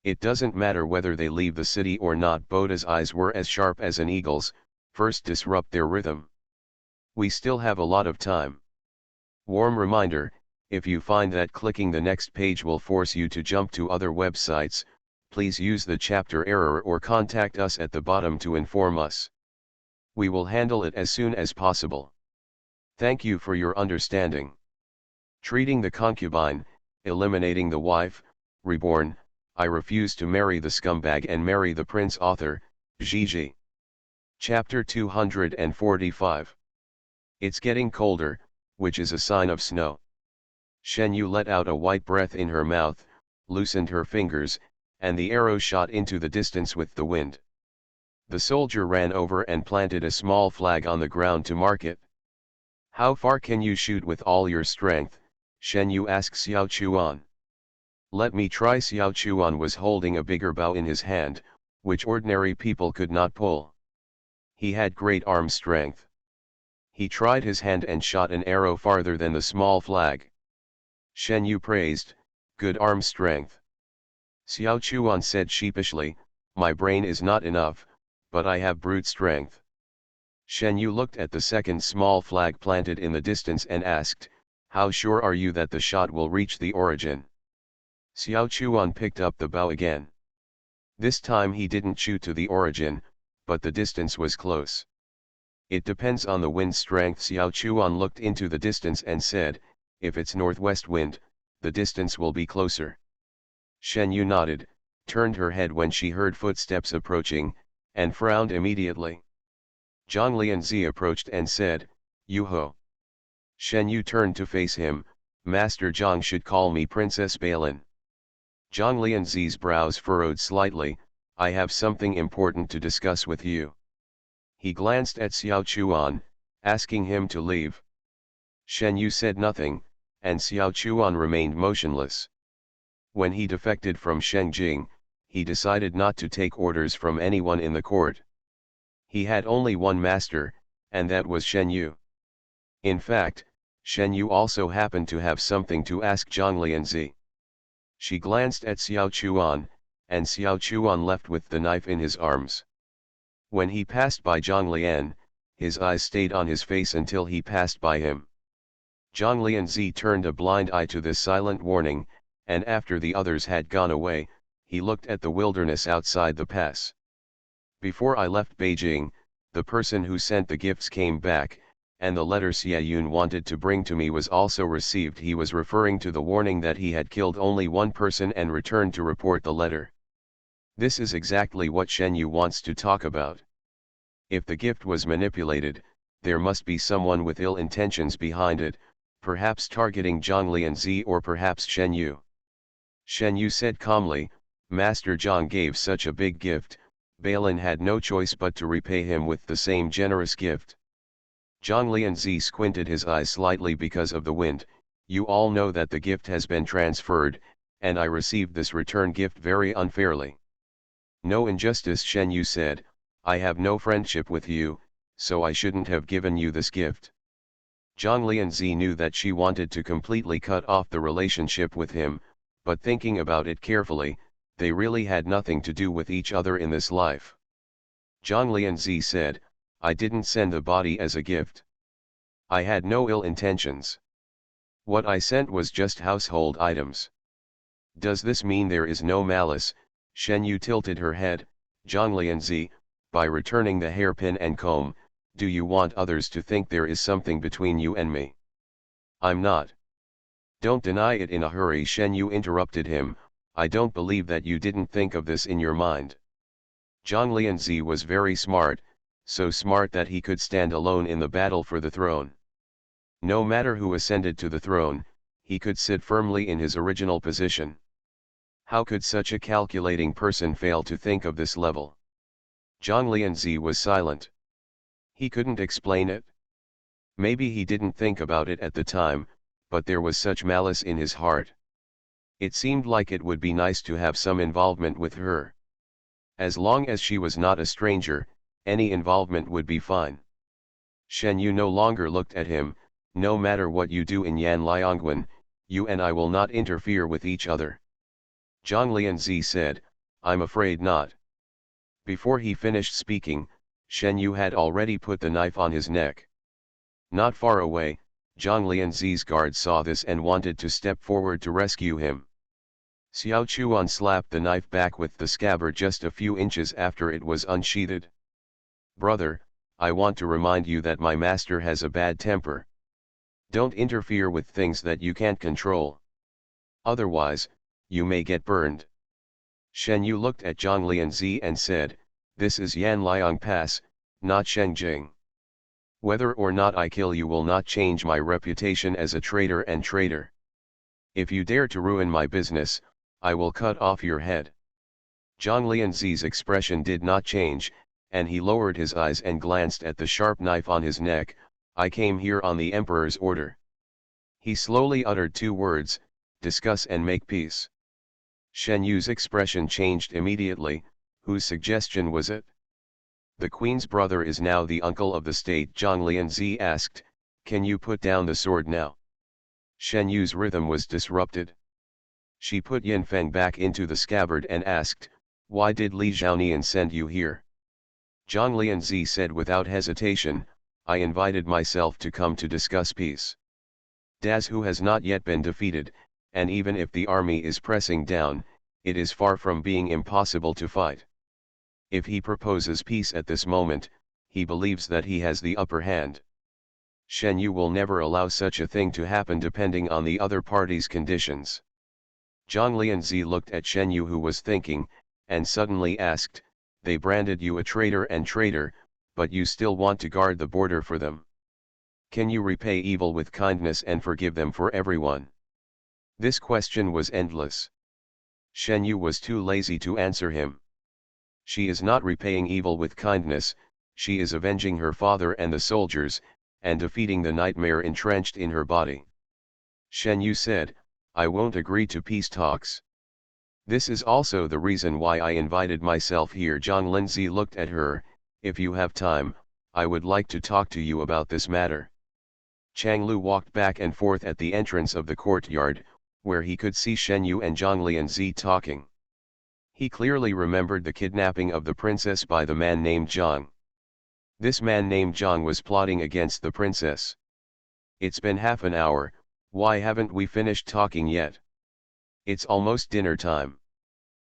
It doesn't matter whether they leave the city or not. Boda's eyes were as sharp as an eagle's. First disrupt their rhythm. We still have a lot of time. Warm reminder, if you find that clicking the next page will force you to jump to other websites, please use the chapter error or contact us at the bottom to inform us. We will handle it as soon as possible. Thank you for your understanding. Treating the concubine, eliminating the wife, reborn, I refuse to marry the scumbag and marry the prince. Author, Gigi. Chapter 245. It's getting colder, which is a sign of snow. Shen Yu let out a white breath in her mouth, loosened her fingers, and the arrow shot into the distance with the wind. The soldier ran over and planted a small flag on the ground to mark it. How far can you shoot with all your strength? Shen Yu asked Xiao Chuan. Let me try. Xiao Chuan was holding a bigger bow in his hand, which ordinary people could not pull. He had great arm strength. He tried his hand and shot an arrow farther than the small flag. Shen Yu praised, good arm strength. Xiao Chuan said sheepishly, my brain is not enough, but I have brute strength. Shen Yu looked at the second small flag planted in the distance and asked, how sure are you that the shot will reach the origin? Xiao Chuan picked up the bow again. This time he didn't shoot to the origin, but the distance was close. It depends on the wind strength. Xiao Chuan looked into the distance and said, if it's northwest wind, the distance will be closer. Shen Yu nodded, turned her head when she heard footsteps approaching, and frowned immediately. Zhang Lianzi approached and said, Yu Ho. Shen Yu turned to face him, Master Zhang should call me Princess Balin. Zhang Lianzi's brows furrowed slightly, I have something important to discuss with you. He glanced at Xiao Chuan, asking him to leave. Shen Yu said nothing, and Xiao Chuan remained motionless. When he defected from Shengjing, he decided not to take orders from anyone in the court. He had only one master, and that was Shen Yu. In fact, Shen Yu also happened to have something to ask Zhang Lianzi. She glanced at Xiao Chuan, and Xiao Chuan left with the knife in his arms. When he passed by Zhang Lian, his eyes stayed on his face until he passed by him. Zhang Lianzi turned a blind eye to this silent warning, and after the others had gone away, he looked at the wilderness outside the pass. Before I left Beijing, the person who sent the gifts came back, and the letter Xie Yun wanted to bring to me was also received. He was referring to the warning that he had killed only one person and returned to report the letter. This is exactly what Shen Yu wants to talk about. If the gift was manipulated, there must be someone with ill intentions behind it, perhaps targeting Zhang Lianzi or perhaps Shen Yu. Shen Yu said calmly, Master Zhang gave such a big gift, Balin had no choice but to repay him with the same generous gift. Zhang Lianzi squinted his eyes slightly because of the wind. You all know that the gift has been transferred, and I received this return gift very unfairly. No injustice, Shen Yu said, I have no friendship with you, so I shouldn't have given you this gift. Zhang Lianzi knew that she wanted to completely cut off the relationship with him, but thinking about it carefully, they really had nothing to do with each other in this life. Zhang Lianzi said, I didn't send the body as a gift. I had no ill intentions. What I sent was just household items. Does this mean there is no malice? Shen Yu tilted her head. Zhang Lianzi, by returning the hairpin and comb, do you want others to think there is something between you and me? I'm not. Don't deny it in a hurry. Shen Yu interrupted him, I don't believe that you didn't think of this in your mind. Zhang Lianzi was very smart, so smart that he could stand alone in the battle for the throne. No matter who ascended to the throne, he could sit firmly in his original position. How could such a calculating person fail to think of this level? Zhang Lianzi was silent. He couldn't explain it. Maybe he didn't think about it at the time, but there was such malice in his heart. It seemed like it would be nice to have some involvement with her. As long as she was not a stranger, any involvement would be fine. Shen Yu no longer looked at him. No matter what you do in Yan Liangwen, you and I will not interfere with each other. Zhang Lianzi said, I'm afraid not. Before he finished speaking, Shen Yu had already put the knife on his neck. Not far away, Zhang Lianzi's guard saw this and wanted to step forward to rescue him. Xiao Chuan slapped the knife back with the scabbard just a few inches after it was unsheathed. Brother, I want to remind you that my master has a bad temper. Don't interfere with things that you can't control. Otherwise, you may get burned. Shen Yu looked at Zhang Lianzi and said, this is Yan Liang Pass, not Shengjing. Whether or not I kill you will not change my reputation as a traitor and traitor. If you dare to ruin my business, I will cut off your head. Zhang Lianzi's expression did not change, and he lowered his eyes and glanced at the sharp knife on his neck. I came here on the emperor's order. He slowly uttered two words, discuss and make peace. Shen Yu's expression changed immediately. Whose suggestion was it? The queen's brother is now the uncle of the state. Zhang Lianzi asked, can you put down the sword now? Shen Yu's rhythm was disrupted. She put Yin Feng back into the scabbard and asked, why did Li Zhaonian send you here? Zhang Lianzi said without hesitation, I invited myself to come to discuss peace. Das Hu has not yet been defeated, and even if the army is pressing down, it is far from being impossible to fight. If he proposes peace at this moment, he believes that he has the upper hand. Shen Yu will never allow such a thing to happen depending on the other party's conditions. Zhang Lianzi looked at Shen Yu who was thinking, and suddenly asked, they branded you a traitor and traitor, but you still want to guard the border for them. Can you repay evil with kindness and forgive them for everyone? This question was endless. Shen Yu was too lazy to answer him. She is not repaying evil with kindness, she is avenging her father and the soldiers, and defeating the nightmare entrenched in her body. Shen Yu said, I won't agree to peace talks. This is also the reason why I invited myself here. Zhang Lianzi looked at her, if you have time, I would like to talk to you about this matter. Chang Lu walked back and forth at the entrance of the courtyard, where he could see Shen Yu and Zhang Lianzi talking. He clearly remembered the kidnapping of the princess by the man named Zhang. This man named Zhang was plotting against the princess. It's been half an hour, why haven't we finished talking yet? It's almost dinner time.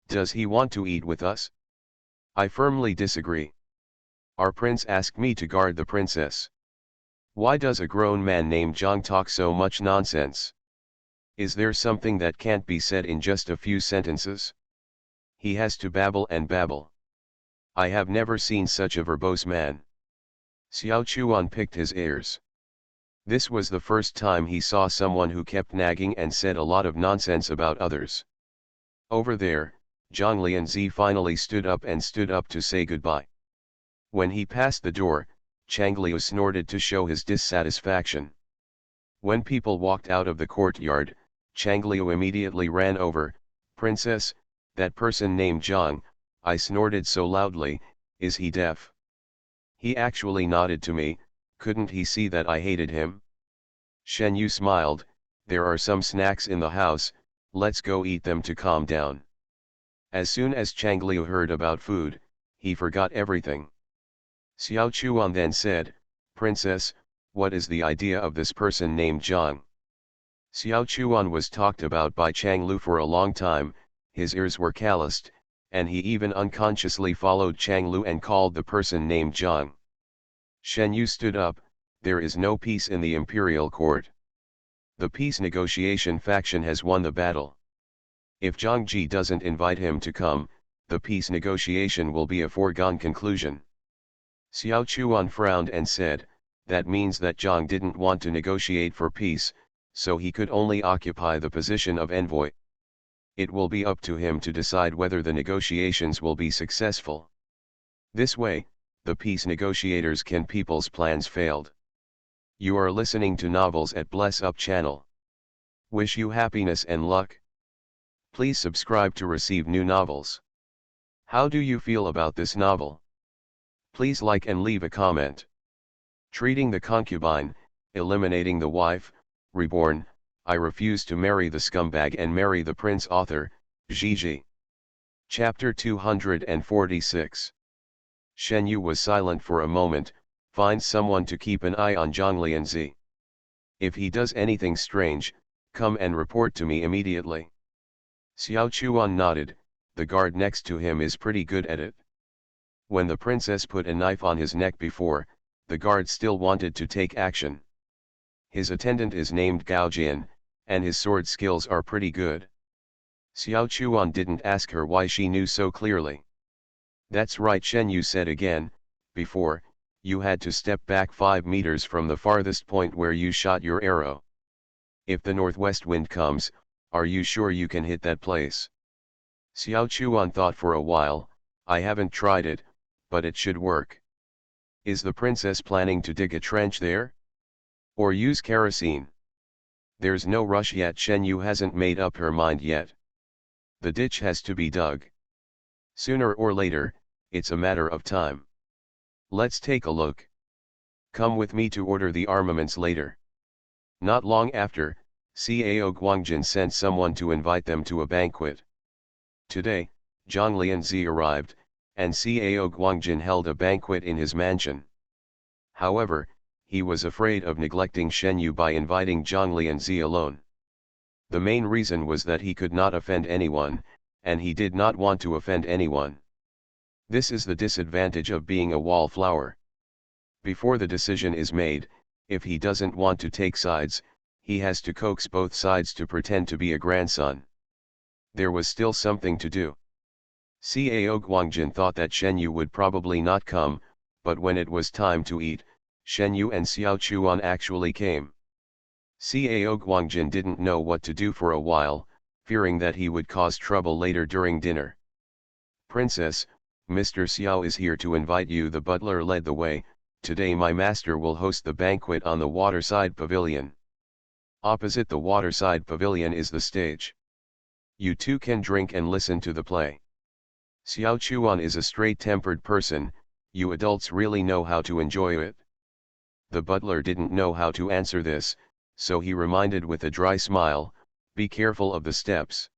Does he want to eat with us? I firmly disagree. Our prince asked me to guard the princess. Why does a grown man named Zhang talk so much nonsense? Is there something that can't be said in just a few sentences? He has to babble and babble. I have never seen such a verbose man. Xiao Chuan picked his ears. This was the first time he saw someone who kept nagging and said a lot of nonsense about others. Over there, Zhang Lianzi finally stood up to say goodbye. When he passed the door, Chang Liu snorted to show his dissatisfaction. When people walked out of the courtyard, Chang Liu immediately ran over. Princess, that person named Zhang, I snorted so loudly, is he deaf? He actually nodded to me, couldn't he see that I hated him? Shen Yu smiled, there are some snacks in the house, let's go eat them to calm down. As soon as Chang Liu heard about food, he forgot everything. Xiao Chuan then said, Princess, what is the idea of this person named Zhang? Xiao Chuan was talked about by Chang Lu for a long time, his ears were calloused, and he even unconsciously followed Chang Lu and called the person named Zhang. Shen Yu stood up, there is no peace in the imperial court. The peace negotiation faction has won the battle. If Zhang Ji doesn't invite him to come, the peace negotiation will be a foregone conclusion. Xiao Chuan frowned and said, that means that Zhang didn't want to negotiate for peace, so he could only occupy the position of envoy. It will be up to him to decide whether the negotiations will be successful. This way, the peace negotiators can people's plans failed. You are listening to Novels at Bless Up channel. Wish you happiness and luck. Please subscribe to receive new novels. How do you feel about this novel? Please like and leave a comment. Treating the Concubine, Eliminating the Wife, Reborn, I Refuse to Marry the Scumbag and Marry the Prince. Author, Gigi. Chapter 246. Shen Yu was silent for a moment. Find someone to keep an eye on Zhang Lianzi. If he does anything strange, come and report to me immediately. Xiao Chuan nodded. The guard next to him is pretty good at it. When the princess put a knife on his neck before, the guard still wanted to take action. His attendant is named Gao Jian, and his sword skills are pretty good. Xiao Chuan didn't ask her why she knew so clearly. That's right, Shen Yu said again. Before, you had to step back 5 meters from the farthest point where you shot your arrow. If the northwest wind comes, are you sure you can hit that place? Xiao Chuan thought for a while. I haven't tried it, but it should work. Is the princess planning to dig a trench there? Or use kerosene? There's no rush yet. Shen Yu hasn't made up her mind yet. The ditch has to be dug. Sooner or later, it's a matter of time. Let's take a look. Come with me to order the armaments later. Not long after, Cao Guangjin sent someone to invite them to a banquet. Today, Zhang Lianzi arrived, and Cao Guangjin held a banquet in his mansion. However, he was afraid of neglecting Shen Yu by inviting Zhang Lianzi alone. The main reason was that he could not offend anyone, and he did not want to offend anyone. This is the disadvantage of being a wallflower. Before the decision is made, if he doesn't want to take sides, he has to coax both sides to pretend to be a grandson. There was still something to do. Cao Guangjin thought that Shen Yu would probably not come, but when it was time to eat, Shen Yu and Xiao Chuan actually came. Cao Guangjin didn't know what to do for a while, fearing that he would cause trouble later during dinner. Princess, Mr. Xiao is here to invite you. The butler led the way. Today my master will host the banquet on the waterside pavilion. Opposite the waterside pavilion is the stage. You two can drink and listen to the play. Xiao Chuan is a straight-tempered person. You adults really know how to enjoy it. The butler didn't know how to answer this, so he reminded with a dry smile, be careful of the steps.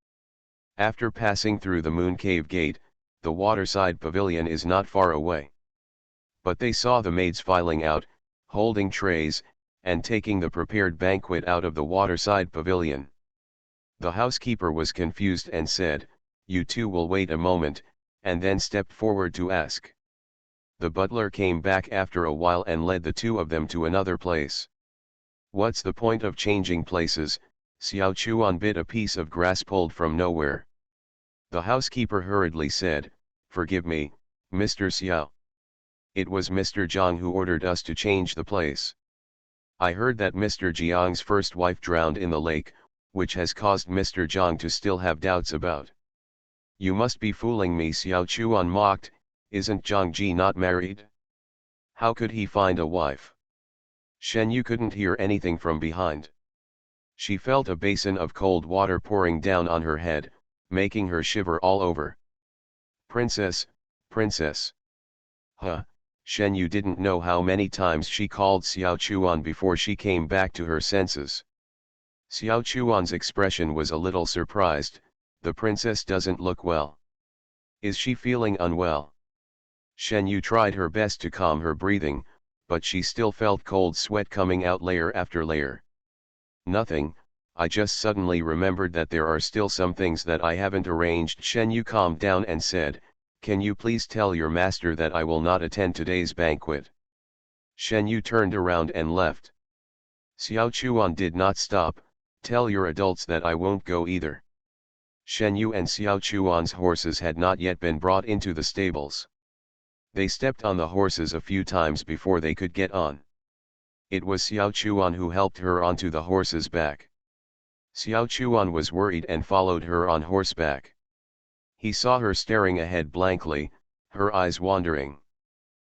After passing through the moon cave gate, the waterside pavilion is not far away. But they saw the maids filing out, holding trays, and taking the prepared banquet out of the waterside pavilion. The housekeeper was confused and said, you two will wait a moment, and then stepped forward to ask. The butler came back after a while and led the two of them to another place. What's the point of changing places? Xiao Chuan bit a piece of grass pulled from nowhere. The housekeeper hurriedly said, forgive me, Mr. Xiao. It was Mr. Zhang who ordered us to change the place. I heard that Mr. Jiang's first wife drowned in the lake, which has caused Mr. Zhang to still have doubts about. You must be fooling me, Xiao Chuan mocked. Isn't Zhang Ji not married? How could he find a wife? Shen Yu couldn't hear anything from behind. She felt a basin of cold water pouring down on her head, making her shiver all over. Princess, princess. Huh, Shen Yu didn't know how many times she called Xiao Chuan before she came back to her senses. Xiao Chuan's expression was a little surprised. The princess doesn't look well. Is she feeling unwell? Shen Yu tried her best to calm her breathing, but she still felt cold sweat coming out layer after layer. Nothing, I just suddenly remembered that there are still some things that I haven't arranged. Shen Yu calmed down and said, can you please tell your master that I will not attend today's banquet? Shen Yu turned around and left. Xiao Chuan did not stop, tell your adults that I won't go either. Shen Yu and Xiao Chuan's horses had not yet been brought into the stables. They stepped on the horses a few times before they could get on. It was Xiao Chuan who helped her onto the horse's back. Xiao Chuan was worried and followed her on horseback. He saw her staring ahead blankly, her eyes wandering.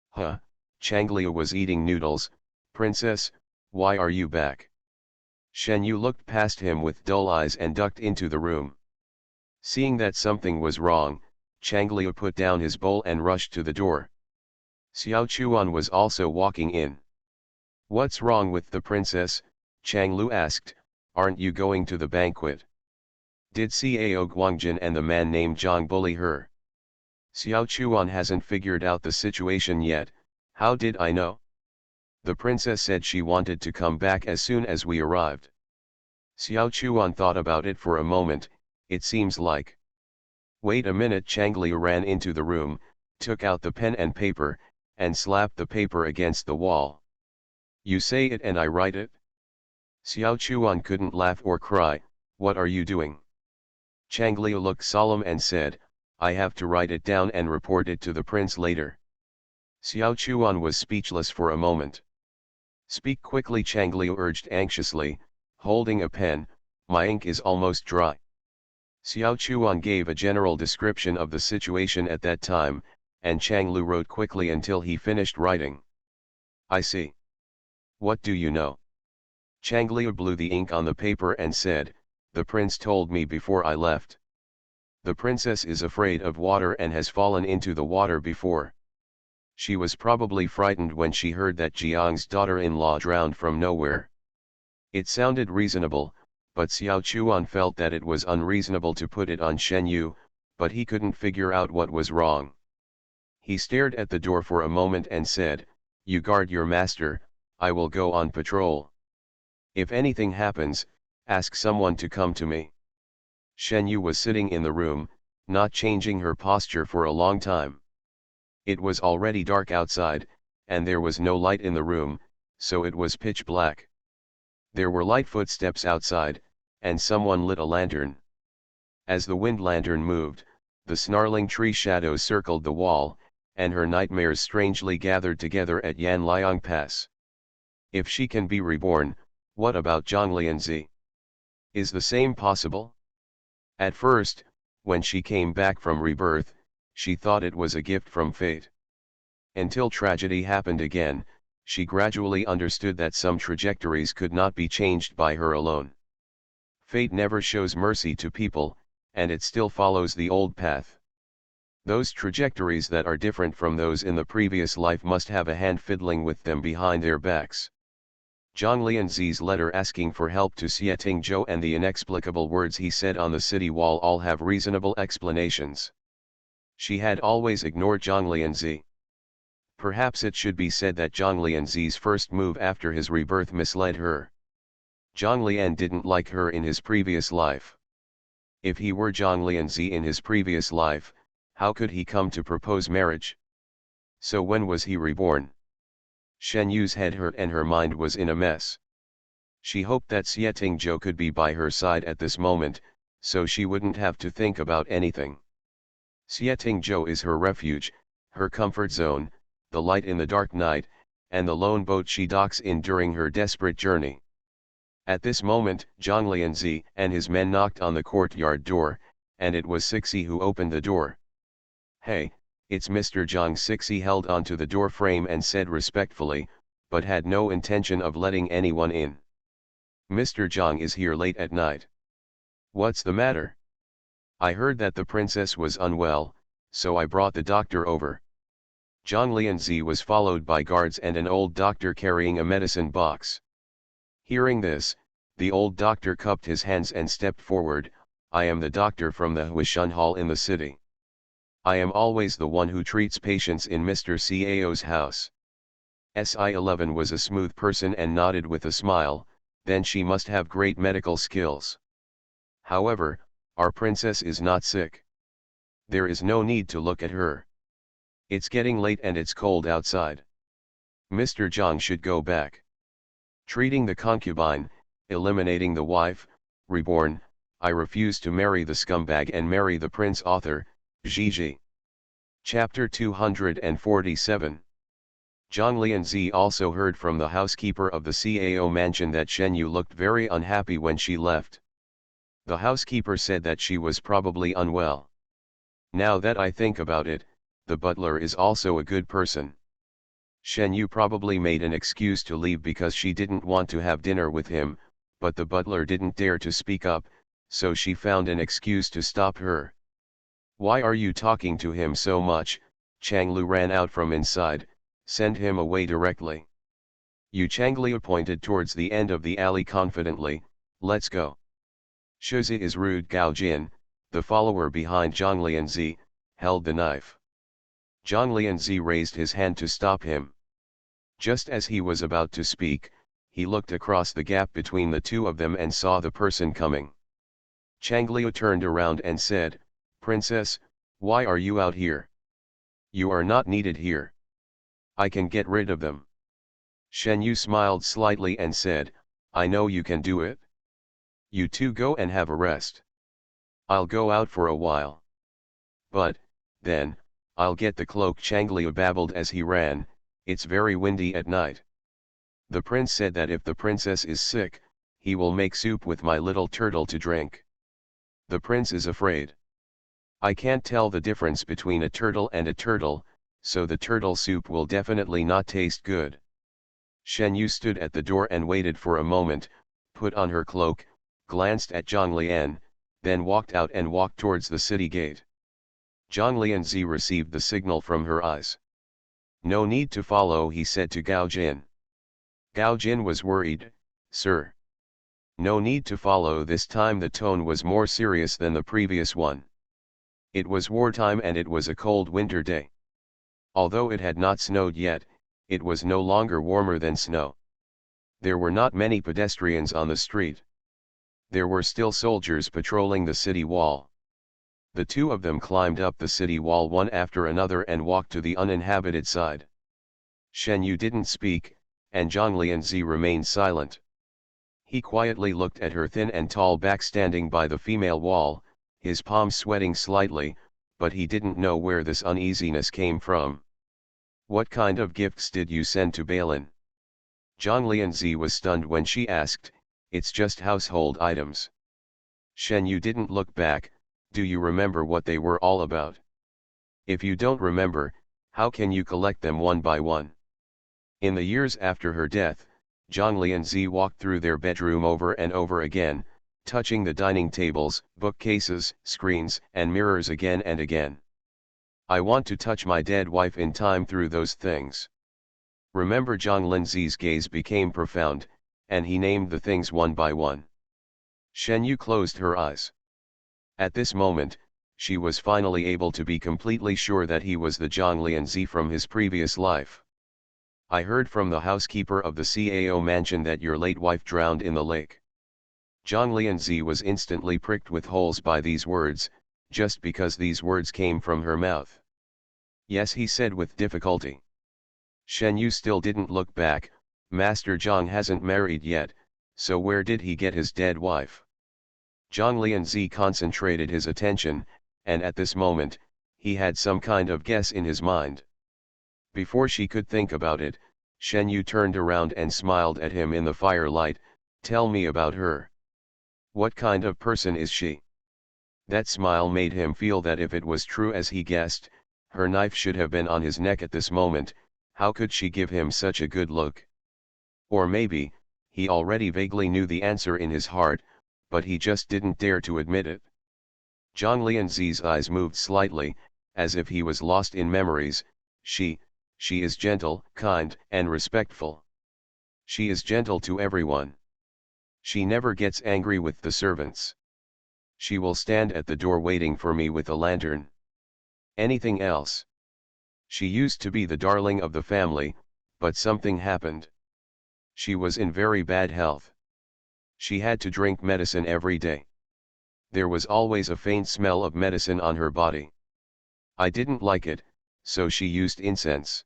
Huh, Changliu was eating noodles. Princess, why are you back? Shen Yu looked past him with dull eyes and ducked into the room. Seeing that something was wrong, Changliu put down his bowl and rushed to the door. Xiao Chuan was also walking in. What's wrong with the princess? Changliu asked, aren't you going to the banquet? Did Cao Guangjin and the man named Zhang bully her? Xiao Chuan hasn't figured out the situation yet, how did I know? The princess said she wanted to come back as soon as we arrived. Xiao Chuan thought about it for a moment, it seems like. Wait a minute. Changliu ran into the room, took out the pen and paper, and slapped the paper against the wall. You say it and I write it? Xiao Chuan couldn't laugh or cry, what are you doing? Changliu looked solemn and said, I have to write it down and report it to the prince later. Xiao Chuan was speechless for a moment. Speak quickly, Changliu urged anxiously, holding a pen, my ink is almost dry. Xiao Chuan gave a general description of the situation at that time, and Changliu wrote quickly until he finished writing. I see. What do you know? Changliu blew the ink on the paper and said, the prince told me before I left. The princess is afraid of water and has fallen into the water before. She was probably frightened when she heard that Jiang's daughter-in-law drowned from nowhere. It sounded reasonable, but Xiao Chuan felt that it was unreasonable to put it on Shen Yu, but he couldn't figure out what was wrong. He stared at the door for a moment and said, you guard your master, I will go on patrol. If anything happens, ask someone to come to me. Shen Yu was sitting in the room, not changing her posture for a long time. It was already dark outside, and there was no light in the room, so it was pitch black. There were light footsteps outside, and someone lit a lantern. As the wind lantern moved, the snarling tree shadows circled the wall, and her nightmares strangely gathered together at Yanliang Pass. If she can be reborn, what about Zhang Lianzi? Is the same possible? At first, when she came back from rebirth, she thought it was a gift from fate. Until tragedy happened again, she gradually understood that some trajectories could not be changed by her alone. Fate never shows mercy to people, and it still follows the old path. Those trajectories that are different from those in the previous life must have a hand fiddling with them behind their backs. Zhang Lianzi's letter asking for help to Xie Tingzhou and the inexplicable words he said on the city wall all have reasonable explanations. She had always ignored Zhang Lianzi. Perhaps it should be said that Zhang Lianzi's first move after his rebirth misled her. Zhang Lian didn't like her in his previous life. If he were Zhang Lianzi in his previous life, how could he come to propose marriage? So when was he reborn? Shen Yu's head hurt and her mind was in a mess. She hoped that Xie Tingzhou could be by her side at this moment, so she wouldn't have to think about anything. Xie Tingzhou is her refuge, her comfort zone, the light in the dark night, and the lone boat she docks in during her desperate journey. At this moment, Zhang Lianzi and his men knocked on the courtyard door, and it was Sixi who opened the door. Hey, it's Mr. Zhang. Sixi held onto the door frame and said respectfully, but had no intention of letting anyone in. Mr. Zhang is here late at night. What's the matter? I heard that the princess was unwell, so I brought the doctor over. Zhang Lianzi was followed by guards and an old doctor carrying a medicine box. Hearing this, the old doctor cupped his hands and stepped forward. I am the doctor from the Huishun Hall in the city. I am always the one who treats patients in Mr. Cao's house. Si-11 was a smooth person and nodded with a smile, then she must have great medical skills. However, our princess is not sick. There is no need to look at her. It's getting late and it's cold outside. Mr. Zhang should go back. Treating the concubine, eliminating the wife, reborn, I refuse to marry the scumbag and marry the prince author, Gigi. Chapter 247. Zhang Lianzi also heard from the housekeeper of the CAO mansion that Shen Yu looked very unhappy when she left. The housekeeper said that she was probably unwell. Now that I think about it, the butler is also a good person. Shen Yu probably made an excuse to leave because she didn't want to have dinner with him, but the butler didn't dare to speak up, so she found an excuse to stop her. Why are you talking to him so much? Changlu ran out from inside. Send him away directly. Yu Changli pointed towards the end of the alley confidently. Let's go. Shuzi is rude. Gao Jin, the follower behind Zhang Lianzi, held the knife. Zhang Lianzi raised his hand to stop him. Just as he was about to speak, he looked across the gap between the two of them and saw the person coming. Changliu turned around and said, Princess, why are you out here? You are not needed here. I can get rid of them. Shen Yu smiled slightly and said, I know you can do it. You two go and have a rest. I'll go out for a while. But, then, I'll get the cloak. Changliu babbled as he ran. It's very windy at night. The prince said that if the princess is sick, he will make soup with my little turtle to drink. The prince is afraid. I can't tell the difference between a turtle and a turtle, so the turtle soup will definitely not taste good. Shen Yu stood at the door and waited for a moment, put on her cloak, glanced at Zhang Lian, then walked out and walked towards the city gate. Zhang Lianzi received the signal from her eyes. No need to follow, he said to Gao Jin. Gao Jin was worried. Sir. No need to follow. This time the tone was more serious than the previous one. It was wartime and it was a cold winter day. Although it had not snowed yet, it was no longer warmer than snow. There were not many pedestrians on the street. There were still soldiers patrolling the city wall. The two of them climbed up the city wall one after another and walked to the uninhabited side. Shen Yu didn't speak, and Zhang Lianzi remained silent. He quietly looked at her thin and tall back standing by the female wall, his palms sweating slightly, but he didn't know where this uneasiness came from. What kind of gifts did you send to Balin? Zhang Lianzi was stunned when she asked. It's just household items. Shen Yu didn't look back. Do you remember what they were all about? If you don't remember, how can you collect them one by one? In the years after her death, Zhang Lianzi walked through their bedroom over and over again, touching the dining tables, bookcases, screens, and mirrors again and again. I want to touch my dead wife in time through those things. Remember, Zhang Lianzi's gaze became profound, and he named the things one by one. Shen Yu closed her eyes. At this moment, she was finally able to be completely sure that he was the Zhang Lianzi from his previous life. I heard from the housekeeper of the CAO mansion that your late wife drowned in the lake. Zhang Lianzi was instantly pricked with holes by these words, just because these words came from her mouth. Yes, he said with difficulty. Shen Yu still didn't look back. Master Zhang hasn't married yet, so where did he get his dead wife? Zhang Lianzi concentrated his attention, and at this moment, he had some kind of guess in his mind. Before she could think about it, Shen Yu turned around and smiled at him in the firelight. Tell me about her. What kind of person is she? That smile made him feel that if it was true as he guessed, her knife should have been on his neck at this moment. How could she give him such a good look? Or maybe, he already vaguely knew the answer in his heart, but he just didn't dare to admit it. Zhang Lianzi's eyes moved slightly, as if he was lost in memories. She is gentle, kind, and respectful. She is gentle to everyone. She never gets angry with the servants. She will stand at the door waiting for me with a lantern. Anything else? She used to be the darling of the family, but something happened. She was in very bad health. She had to drink medicine every day. There was always a faint smell of medicine on her body. I didn't like it, so she used incense.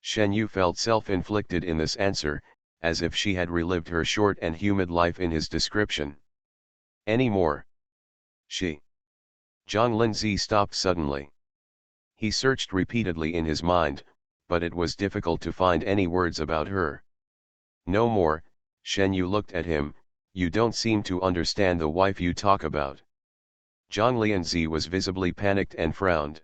Shen Yu felt self-inflicted in this answer, as if she had relived her short and humid life in his description. Any more? She. Zhang Linzi stopped suddenly. He searched repeatedly in his mind, but it was difficult to find any words about her. No more. Shen Yu looked at him. You don't seem to understand the wife you talk about. Zhang Lianzi was visibly panicked and frowned.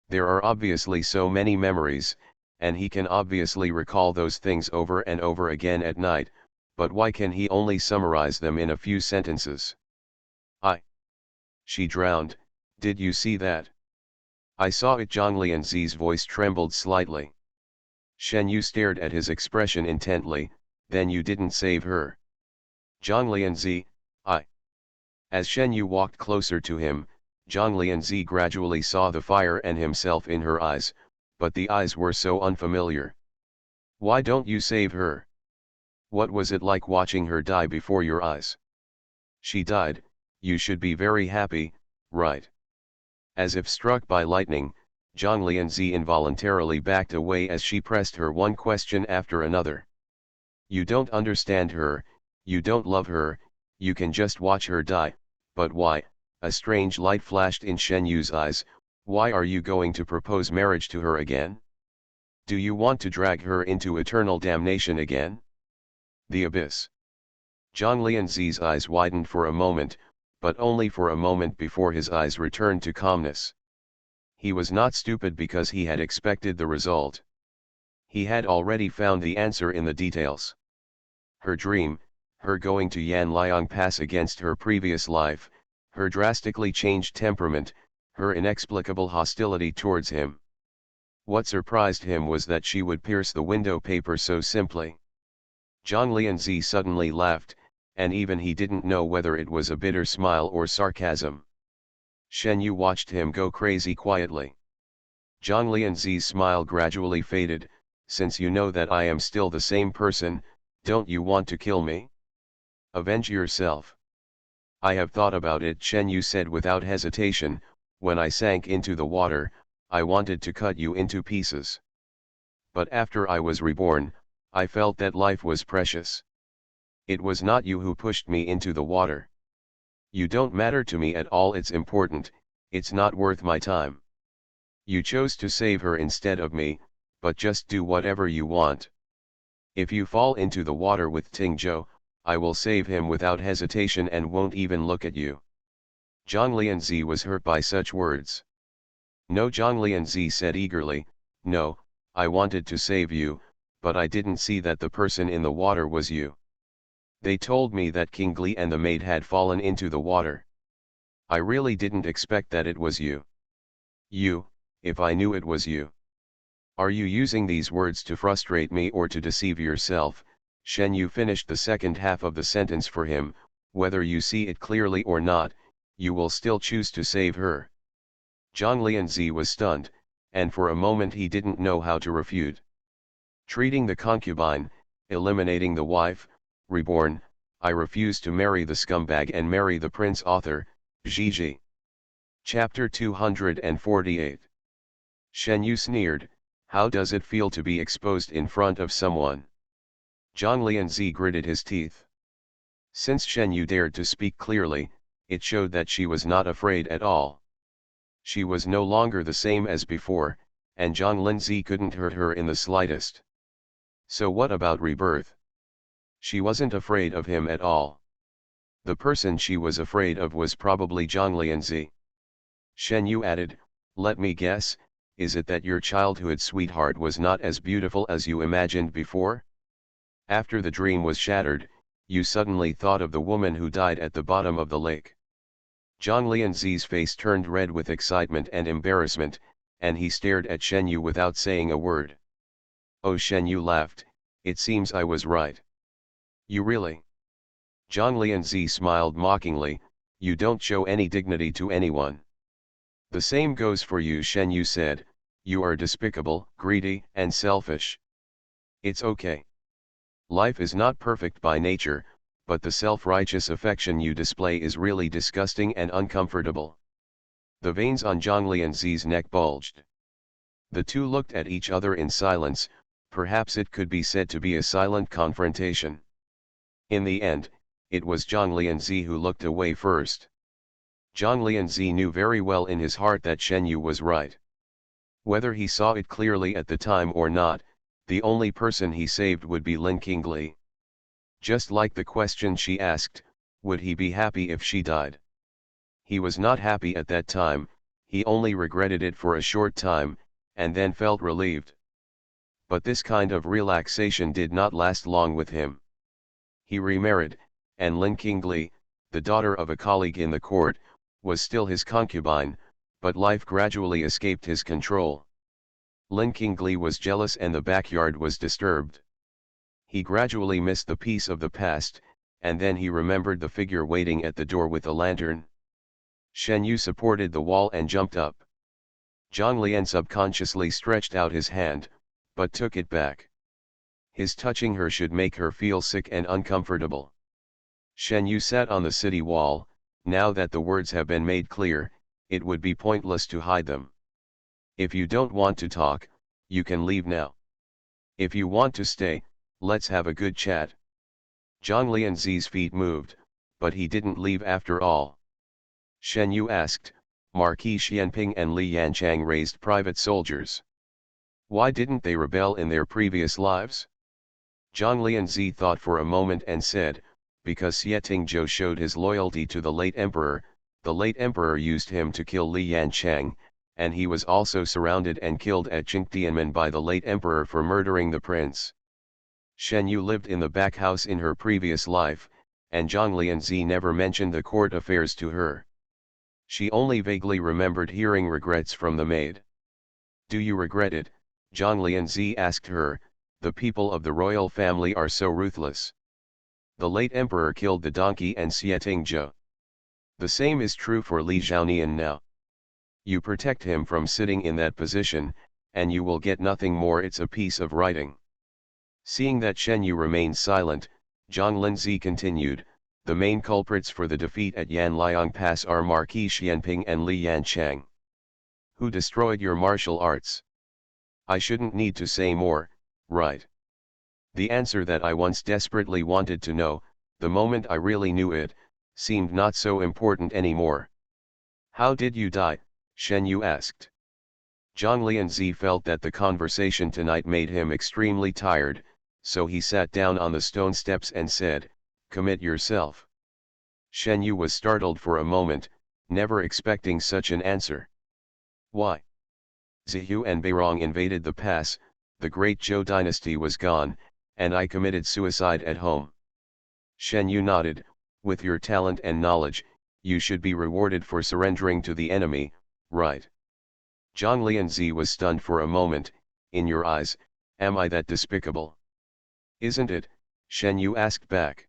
There are obviously so many memories, and he can obviously recall those things over and over again at night, but why can he only summarize them in a few sentences? She drowned. Did you see that? I saw it. Zhang Lianzi's voice trembled slightly. Shen Yu stared at his expression intently. Then you didn't save her. Zhang Lianzi, I. As Shen Yu walked closer to him, Zhang Lianzi gradually saw the fire and himself in her eyes, but the eyes were so unfamiliar. Why don't you save her? What was it like watching her die before your eyes? She died. You should be very happy, right? As if struck by lightning, Zhang Lianzi involuntarily backed away as she pressed her one question after another. You don't understand her, you don't love her, you can just watch her die, but why? A strange light flashed in Shen Yu's eyes. Why are you going to propose marriage to her again? Do you want to drag her into eternal damnation again? The abyss. Zhang Lianzi's eyes widened for a moment, but only for a moment before his eyes returned to calmness. He was not stupid because he had expected the result. He had already found the answer in the details. Her dream, her going to Yan Liang Pass against her previous life, her drastically changed temperament, her inexplicable hostility towards him. What surprised him was that she would pierce the window paper so simply. Zhang Lianzi suddenly laughed, and even he didn't know whether it was a bitter smile or sarcasm. Shen Yu watched him go crazy quietly. Zhang Lianzi's smile gradually faded. Since you know that I am still the same person, don't you want to kill me? Avenge yourself. I have thought about it, Shen Yu said without hesitation. When I sank into the water, I wanted to cut you into pieces. But after I was reborn, I felt that life was precious. It was not you who pushed me into the water. You don't matter to me at all. It's important, it's not worth my time. You chose to save her instead of me, but just do whatever you want. If you fall into the water with Tingzhou, I will save him without hesitation and won't even look at you. Zhang Lianzi was hurt by such words. No, Zhang Lianzi said eagerly, no, I wanted to save you, but I didn't see that the person in the water was you. They told me that King Gli and the maid had fallen into the water. I really didn't expect that it was you. You, if I knew it was you. Are you using these words to frustrate me or to deceive yourself? Shen Yu finished the second half of the sentence for him. Whether you see it clearly or not, you will still choose to save her. Zhang Lianzi was stunned, and for a moment he didn't know how to refute. Treating the concubine, eliminating the wife, reborn, I refuse to marry the scumbag and marry the prince. Author, Gigi. Chapter 248. Shen Yu sneered. How does it feel to be exposed in front of someone? Zhang Lianzi gritted his teeth. Since Shen Yu dared to speak clearly, it showed that she was not afraid at all. She was no longer the same as before, and Zhang Linzi couldn't hurt her in the slightest. So what about rebirth? She wasn't afraid of him at all. The person she was afraid of was probably Zhang Lianzi. Shen Yu added, let me guess, is it that your childhood sweetheart was not as beautiful as you imagined before? After the dream was shattered, you suddenly thought of the woman who died at the bottom of the lake. Zhang Lianzi's face turned red with excitement and embarrassment, and he stared at Shen Yu without saying a word. Oh, Shen Yu laughed, it seems I was right. You really? Zhang Lianzi smiled mockingly, you don't show any dignity to anyone. The same goes for you, Shen Yu said, you are despicable, greedy, and selfish. It's okay. Life is not perfect by nature, but the self-righteous affection you display is really disgusting and uncomfortable. The veins on Zhang Lianzi's neck bulged. The two looked at each other in silence. Perhaps it could be said to be a silent confrontation. In the end, it was Zhang Lianzi who looked away first. Zhang Lianzi knew very well in his heart that Shen Yu was right. Whether he saw it clearly at the time or not, the only person he saved would be Lin Qingli. Just like the question she asked, would he be happy if she died? He was not happy at that time, he only regretted it for a short time, and then felt relieved. But this kind of relaxation did not last long with him. He remarried, and Lin Qingli, the daughter of a colleague in the court, was still his concubine, but life gradually escaped his control. Lin Qingli was jealous and the backyard was disturbed. He gradually missed the peace of the past, and then he remembered the figure waiting at the door with a lantern. Shen Yu supported the wall and jumped up. Zhang Lian subconsciously stretched out his hand, but took it back. His touching her should make her feel sick and uncomfortable. Shen Yu sat on the city wall. Now that the words have been made clear, it would be pointless to hide them. If you don't want to talk, you can leave now. If you want to stay, let's have a good chat. Zhang Lianzi's feet moved, but he didn't leave after all. Shen Yu asked, Marquis Xianping and Li Yanchang raised private soldiers. Why didn't they rebel in their previous lives? Zhang Lianzi thought for a moment and said, because Xietingzhou showed his loyalty to the late emperor used him to kill Li Yanchang, and he was also surrounded and killed at Qingdianmen by the late emperor for murdering the prince. Shen Yu lived in the back house in her previous life, and Zhang Lianzi never mentioned the court affairs to her. She only vaguely remembered hearing regrets from the maid. Do you regret it? Zhang Lianzi asked her. The people of the royal family are so ruthless. The late emperor killed the donkey and Xietingzhou. The same is true for Li Zhaonian now. You protect him from sitting in that position, and you will get nothing more. It's a piece of writing. Seeing that Shen Yu remained silent, Zhang Linzi continued, the main culprits for the defeat at Yanliang Pass are Marquis Xianping and Li Yanchang. Who destroyed your martial arts? I shouldn't need to say more, right? The answer that I once desperately wanted to know, the moment I really knew it, seemed not so important anymore. How did you die? Shen Yu asked. Zhang Lianzi felt that the conversation tonight made him extremely tired, so he sat down on the stone steps and said, commit yourself. Shen Yu was startled for a moment, never expecting such an answer. Why? Zihu and Beirong invaded the pass, the great Zhou dynasty was gone, and I committed suicide at home. Shen Yu nodded, with your talent and knowledge, you should be rewarded for surrendering to the enemy, right? Zhang Lianzi was stunned for a moment. In your eyes, am I that despicable? Isn't it? Shen Yu asked back.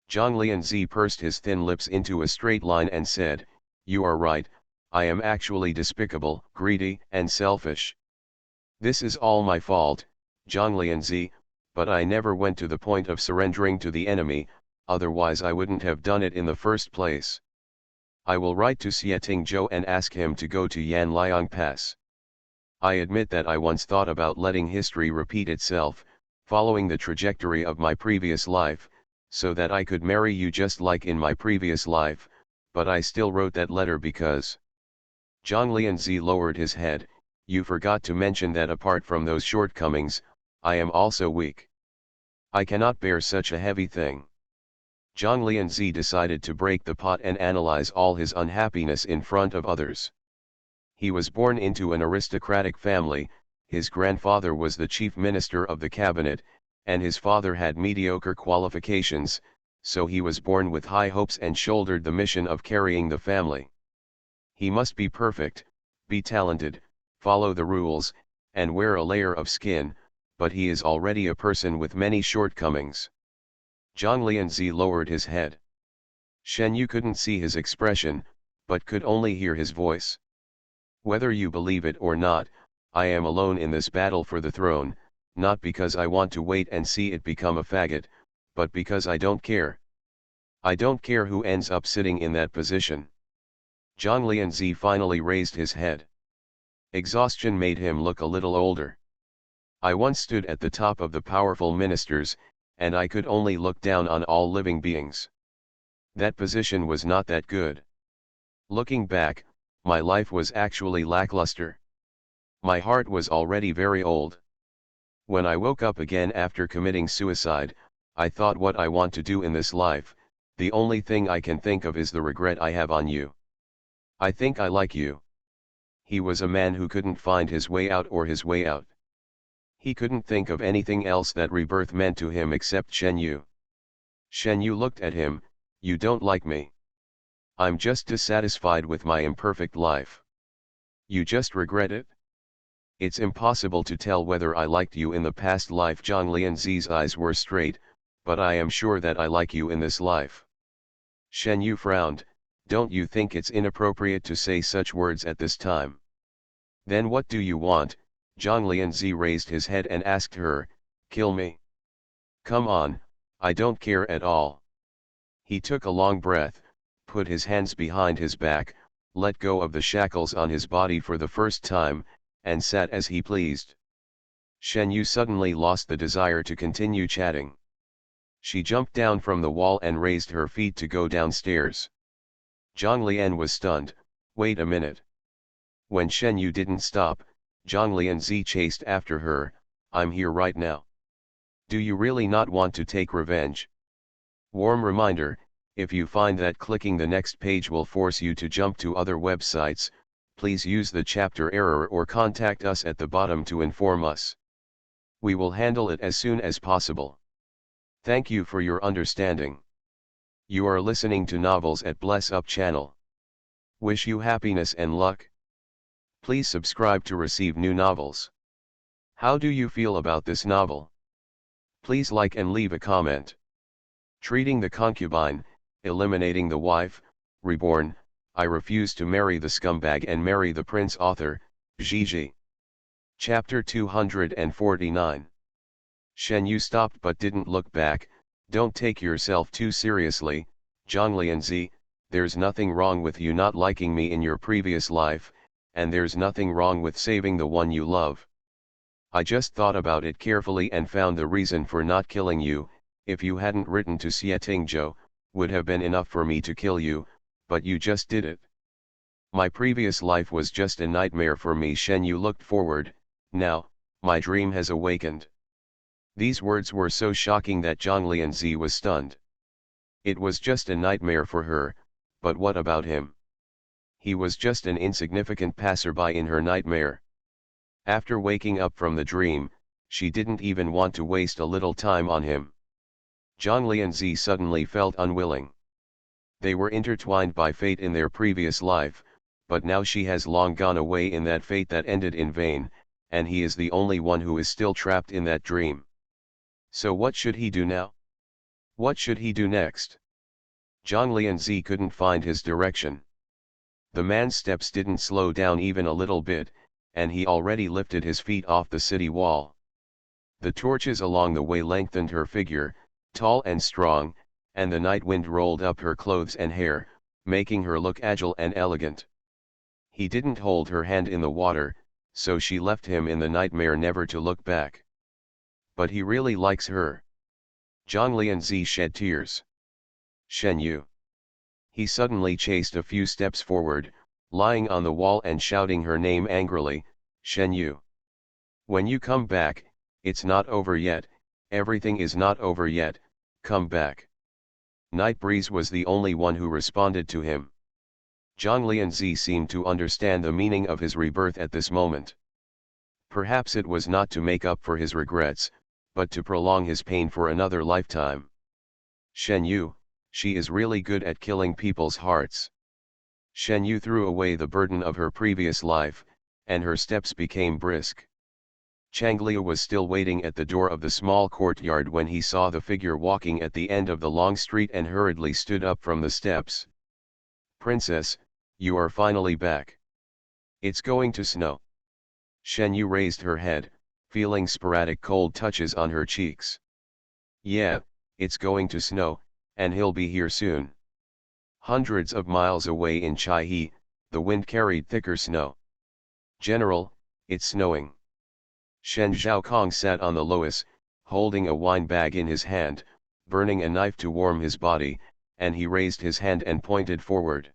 Zhang Lianzi pursed his thin lips into a straight line and said, you are right, I am actually despicable, greedy, and selfish. This is all my fault, Zhang Lianzi, but I never went to the point of surrendering to the enemy, otherwise I wouldn't have done it in the first place. I will write to Xietingzhou and ask him to go to Yanliang Pass. I admit that I once thought about letting history repeat itself, following the trajectory of my previous life, so that I could marry you just like in my previous life, but I still wrote that letter because... Zhang Lianzi lowered his head. You forgot to mention that apart from those shortcomings, I am also weak. I cannot bear such a heavy thing. Zhang Lianzi decided to break the pot and analyze all his unhappiness in front of others. He was born into an aristocratic family, his grandfather was the chief minister of the cabinet, and his father had mediocre qualifications, so he was born with high hopes and shouldered the mission of carrying the family. He must be perfect, be talented, follow the rules, and wear a layer of skin, but he is already a person with many shortcomings. Zhang Lianzi lowered his head. Shen Yu couldn't see his expression, but could only hear his voice. Whether you believe it or not, I am alone in this battle for the throne, not because I want to wait and see it become a faggot, but because I don't care. I don't care who ends up sitting in that position. Zhang Lianzi finally raised his head. Exhaustion made him look a little older. I once stood at the top of the powerful ministers, and I could only look down on all living beings. That position was not that good. Looking back, my life was actually lackluster. My heart was already very old. When I woke up again after committing suicide, I thought what I want to do in this life, the only thing I can think of is the regret I have on you. I think I like you. He was a man who couldn't find his way out or his way out. He couldn't think of anything else that rebirth meant to him except Shen Yu. Shen Yu looked at him. You don't like me. I'm just dissatisfied with my imperfect life. You just regret it? It's impossible to tell whether I liked you in the past life. Zhang Lianzi's eyes were straight, but I am sure that I like you in this life. Shen Yu frowned. Don't you think it's inappropriate to say such words at this time? Then what do you want? Zhang Lianzi raised his head and asked her, kill me? Come on, I don't care at all. He took a long breath, put his hands behind his back, let go of the shackles on his body for the first time, and sat as he pleased. Shen Yu suddenly lost the desire to continue chatting. She jumped down from the wall and raised her feet to go downstairs. Zhang Lian was stunned. Wait a minute. When Shen Yu didn't stop, Zhang Lianzi chased after her. I'm here right now. Do you really not want to take revenge? Warm reminder, if you find that clicking the next page will force you to jump to other websites, please use the chapter error or contact us at the bottom to inform us. We will handle it as soon as possible. Thank you for your understanding. You are listening to Novels at Bless Up channel. Wish you happiness and luck. Please subscribe to receive new novels. How do you feel about this novel? Please like and leave a comment. Treating the Concubine, Eliminating the Wife, Reborn, I Refuse to Marry the Scumbag and Marry the Prince. Author, Gigi. Chapter 249. Shen Yu stopped but didn't look back. Don't take yourself too seriously, Zhang Lianzi. There's nothing wrong with you not liking me in your previous life, and there's nothing wrong with saving the one you love. I just thought about it carefully and found the reason for not killing you. If you hadn't written to Xie Tingzhou, would have been enough for me to kill you, but you just did it. My previous life was just a nightmare for me. Shen Yu looked forward. Now, my dream has awakened. These words were so shocking that Zhang Lianzi was stunned. It was just a nightmare for her, but what about him? He was just an insignificant passerby in her nightmare. After waking up from the dream, she didn't even want to waste a little time on him. Zhang Lianzi suddenly felt unwilling. They were intertwined by fate in their previous life, but now she has long gone away in that fate that ended in vain, and he is the only one who is still trapped in that dream. So what should he do now? What should he do next? Zhang Lianzi couldn't find his direction. The man's steps didn't slow down even a little bit, and he already lifted his feet off the city wall. The torches along the way lengthened her figure, tall and strong, and the night wind rolled up her clothes and hair, making her look agile and elegant. He didn't hold her hand in the water, so she left him in the nightmare never to look back. But he really likes her. Zhang Lianzi shed tears. Shen Yu. He suddenly chased a few steps forward, lying on the wall and shouting her name angrily, Shen Yu. When you come back, it's not over yet, everything is not over yet, come back. Night Breeze was the only one who responded to him. Zhang Lianzi seemed to understand the meaning of his rebirth at this moment. Perhaps it was not to make up for his regrets, but to prolong his pain for another lifetime. Shen Yu, she is really good at killing people's hearts. Shen Yu threw away the burden of her previous life, and her steps became brisk. Changliu was still waiting at the door of the small courtyard when he saw the figure walking at the end of the long street and hurriedly stood up from the steps. Princess, you are finally back. It's going to snow. Shen Yu raised her head, feeling sporadic cold touches on her cheeks. Yeah, it's going to snow, and he'll be here soon. Hundreds of miles away in Chaihe, the wind carried thicker snow. General, it's snowing. Shen Zhaokong sat on the loess, holding a wine bag in his hand, burning a knife to warm his body, and he raised his hand and pointed forward.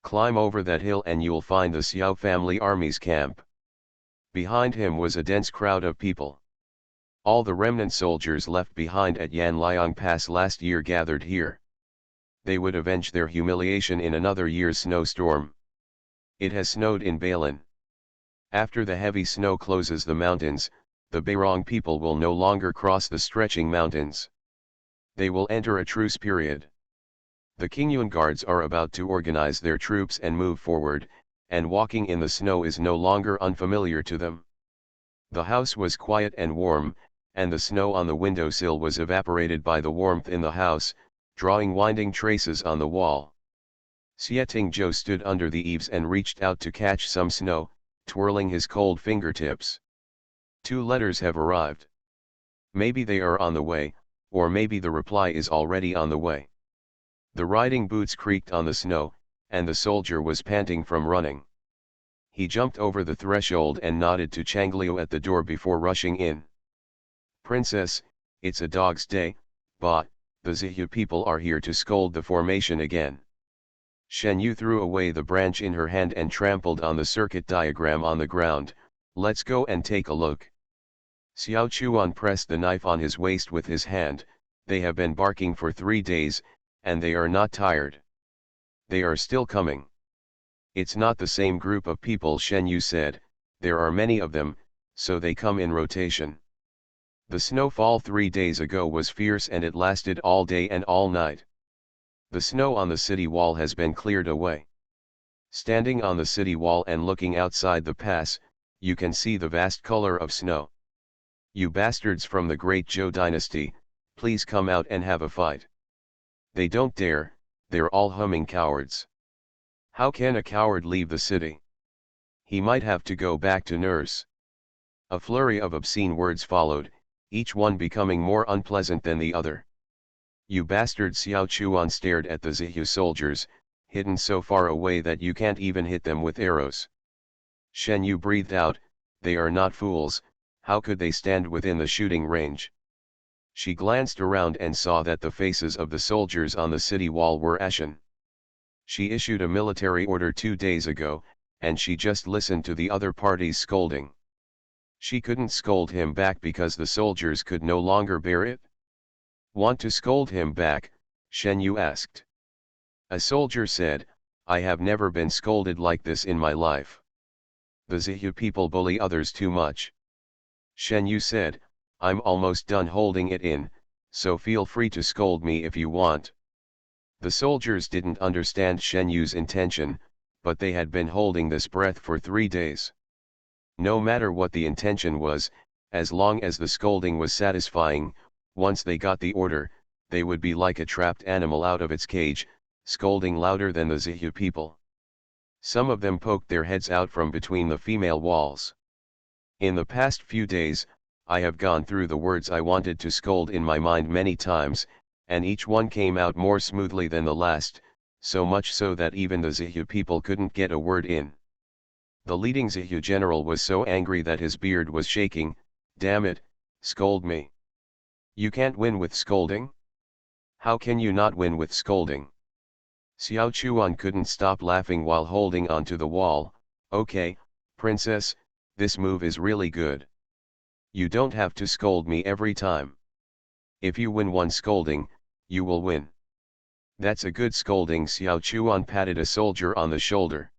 Climb over that hill and you'll find the Xiao family army's camp. Behind him was a dense crowd of people. All the remnant soldiers left behind at Yanliang Pass last year gathered here. They would avenge their humiliation in another year's snowstorm. It has snowed in Bailin. After the heavy snow closes the mountains, the Beirong people will no longer cross the stretching mountains. They will enter a truce period. The Qingyuan guards are about to organize their troops and move forward, and walking in the snow is no longer unfamiliar to them. The house was quiet and warm, and the snow on the windowsill was evaporated by the warmth in the house, drawing winding traces on the wall. Xie Tingzhou stood under the eaves and reached out to catch some snow, twirling his cold fingertips. 2 letters have arrived. Maybe they are on the way, or maybe the reply is already on the way. The riding boots creaked on the snow, and the soldier was panting from running. He jumped over the threshold and nodded to Changliu at the door before rushing in. Princess, it's a dog's day, but the Zihu people are here to scold the formation again. Shen Yu threw away the branch in her hand and trampled on the circuit diagram on the ground. Let's go and take a look. Xiao Chuan pressed the knife on his waist with his hand. They have been barking for 3 days, and they are not tired. They are still coming. It's not the same group of people, Shen Yu said, there are many of them, so they come in rotation. The snowfall 3 days ago was fierce and it lasted all day and all night. The snow on the city wall has been cleared away. Standing on the city wall and looking outside the pass, you can see the vast color of snow. You bastards from the great Zhou dynasty, please come out and have a fight. They don't dare, they're all humming cowards. How can a coward leave the city? He might have to go back to nurse. A flurry of obscene words followed, each one becoming more unpleasant than the other. You bastards! Xiao Chuan stared at the Zihu soldiers, hidden so far away that you can't even hit them with arrows. Shen Yu breathed out, they are not fools, how could they stand within the shooting range? She glanced around and saw that the faces of the soldiers on the city wall were ashen. She issued a military order 2 days ago, and she just listened to the other party's scolding. She couldn't scold him back because the soldiers could no longer bear it. Want to scold him back? Shen Yu asked. A soldier said, I have never been scolded like this in my life. The Zihu people bully others too much. Shen Yu said, I'm almost done holding it in, so feel free to scold me if you want. The soldiers didn't understand Shen Yu's intention, but they had been holding this breath for 3 days. No matter what the intention was, as long as the scolding was satisfying, once they got the order, they would be like a trapped animal out of its cage, scolding louder than the Zihu people. Some of them poked their heads out from between the female walls. In the past few days, I have gone through the words I wanted to scold in my mind many times, and each one came out more smoothly than the last, so much so that even the Zihu people couldn't get a word in. The leading Zihu general was so angry that his beard was shaking. Damn it, scold me. You can't win with scolding? How can you not win with scolding? Xiao Chuan couldn't stop laughing while holding onto the wall. Okay, princess, this move is really good. You don't have to scold me every time. If you win one scolding, you will win. That's a good scolding. Xiao Chuan patted a soldier on the shoulder.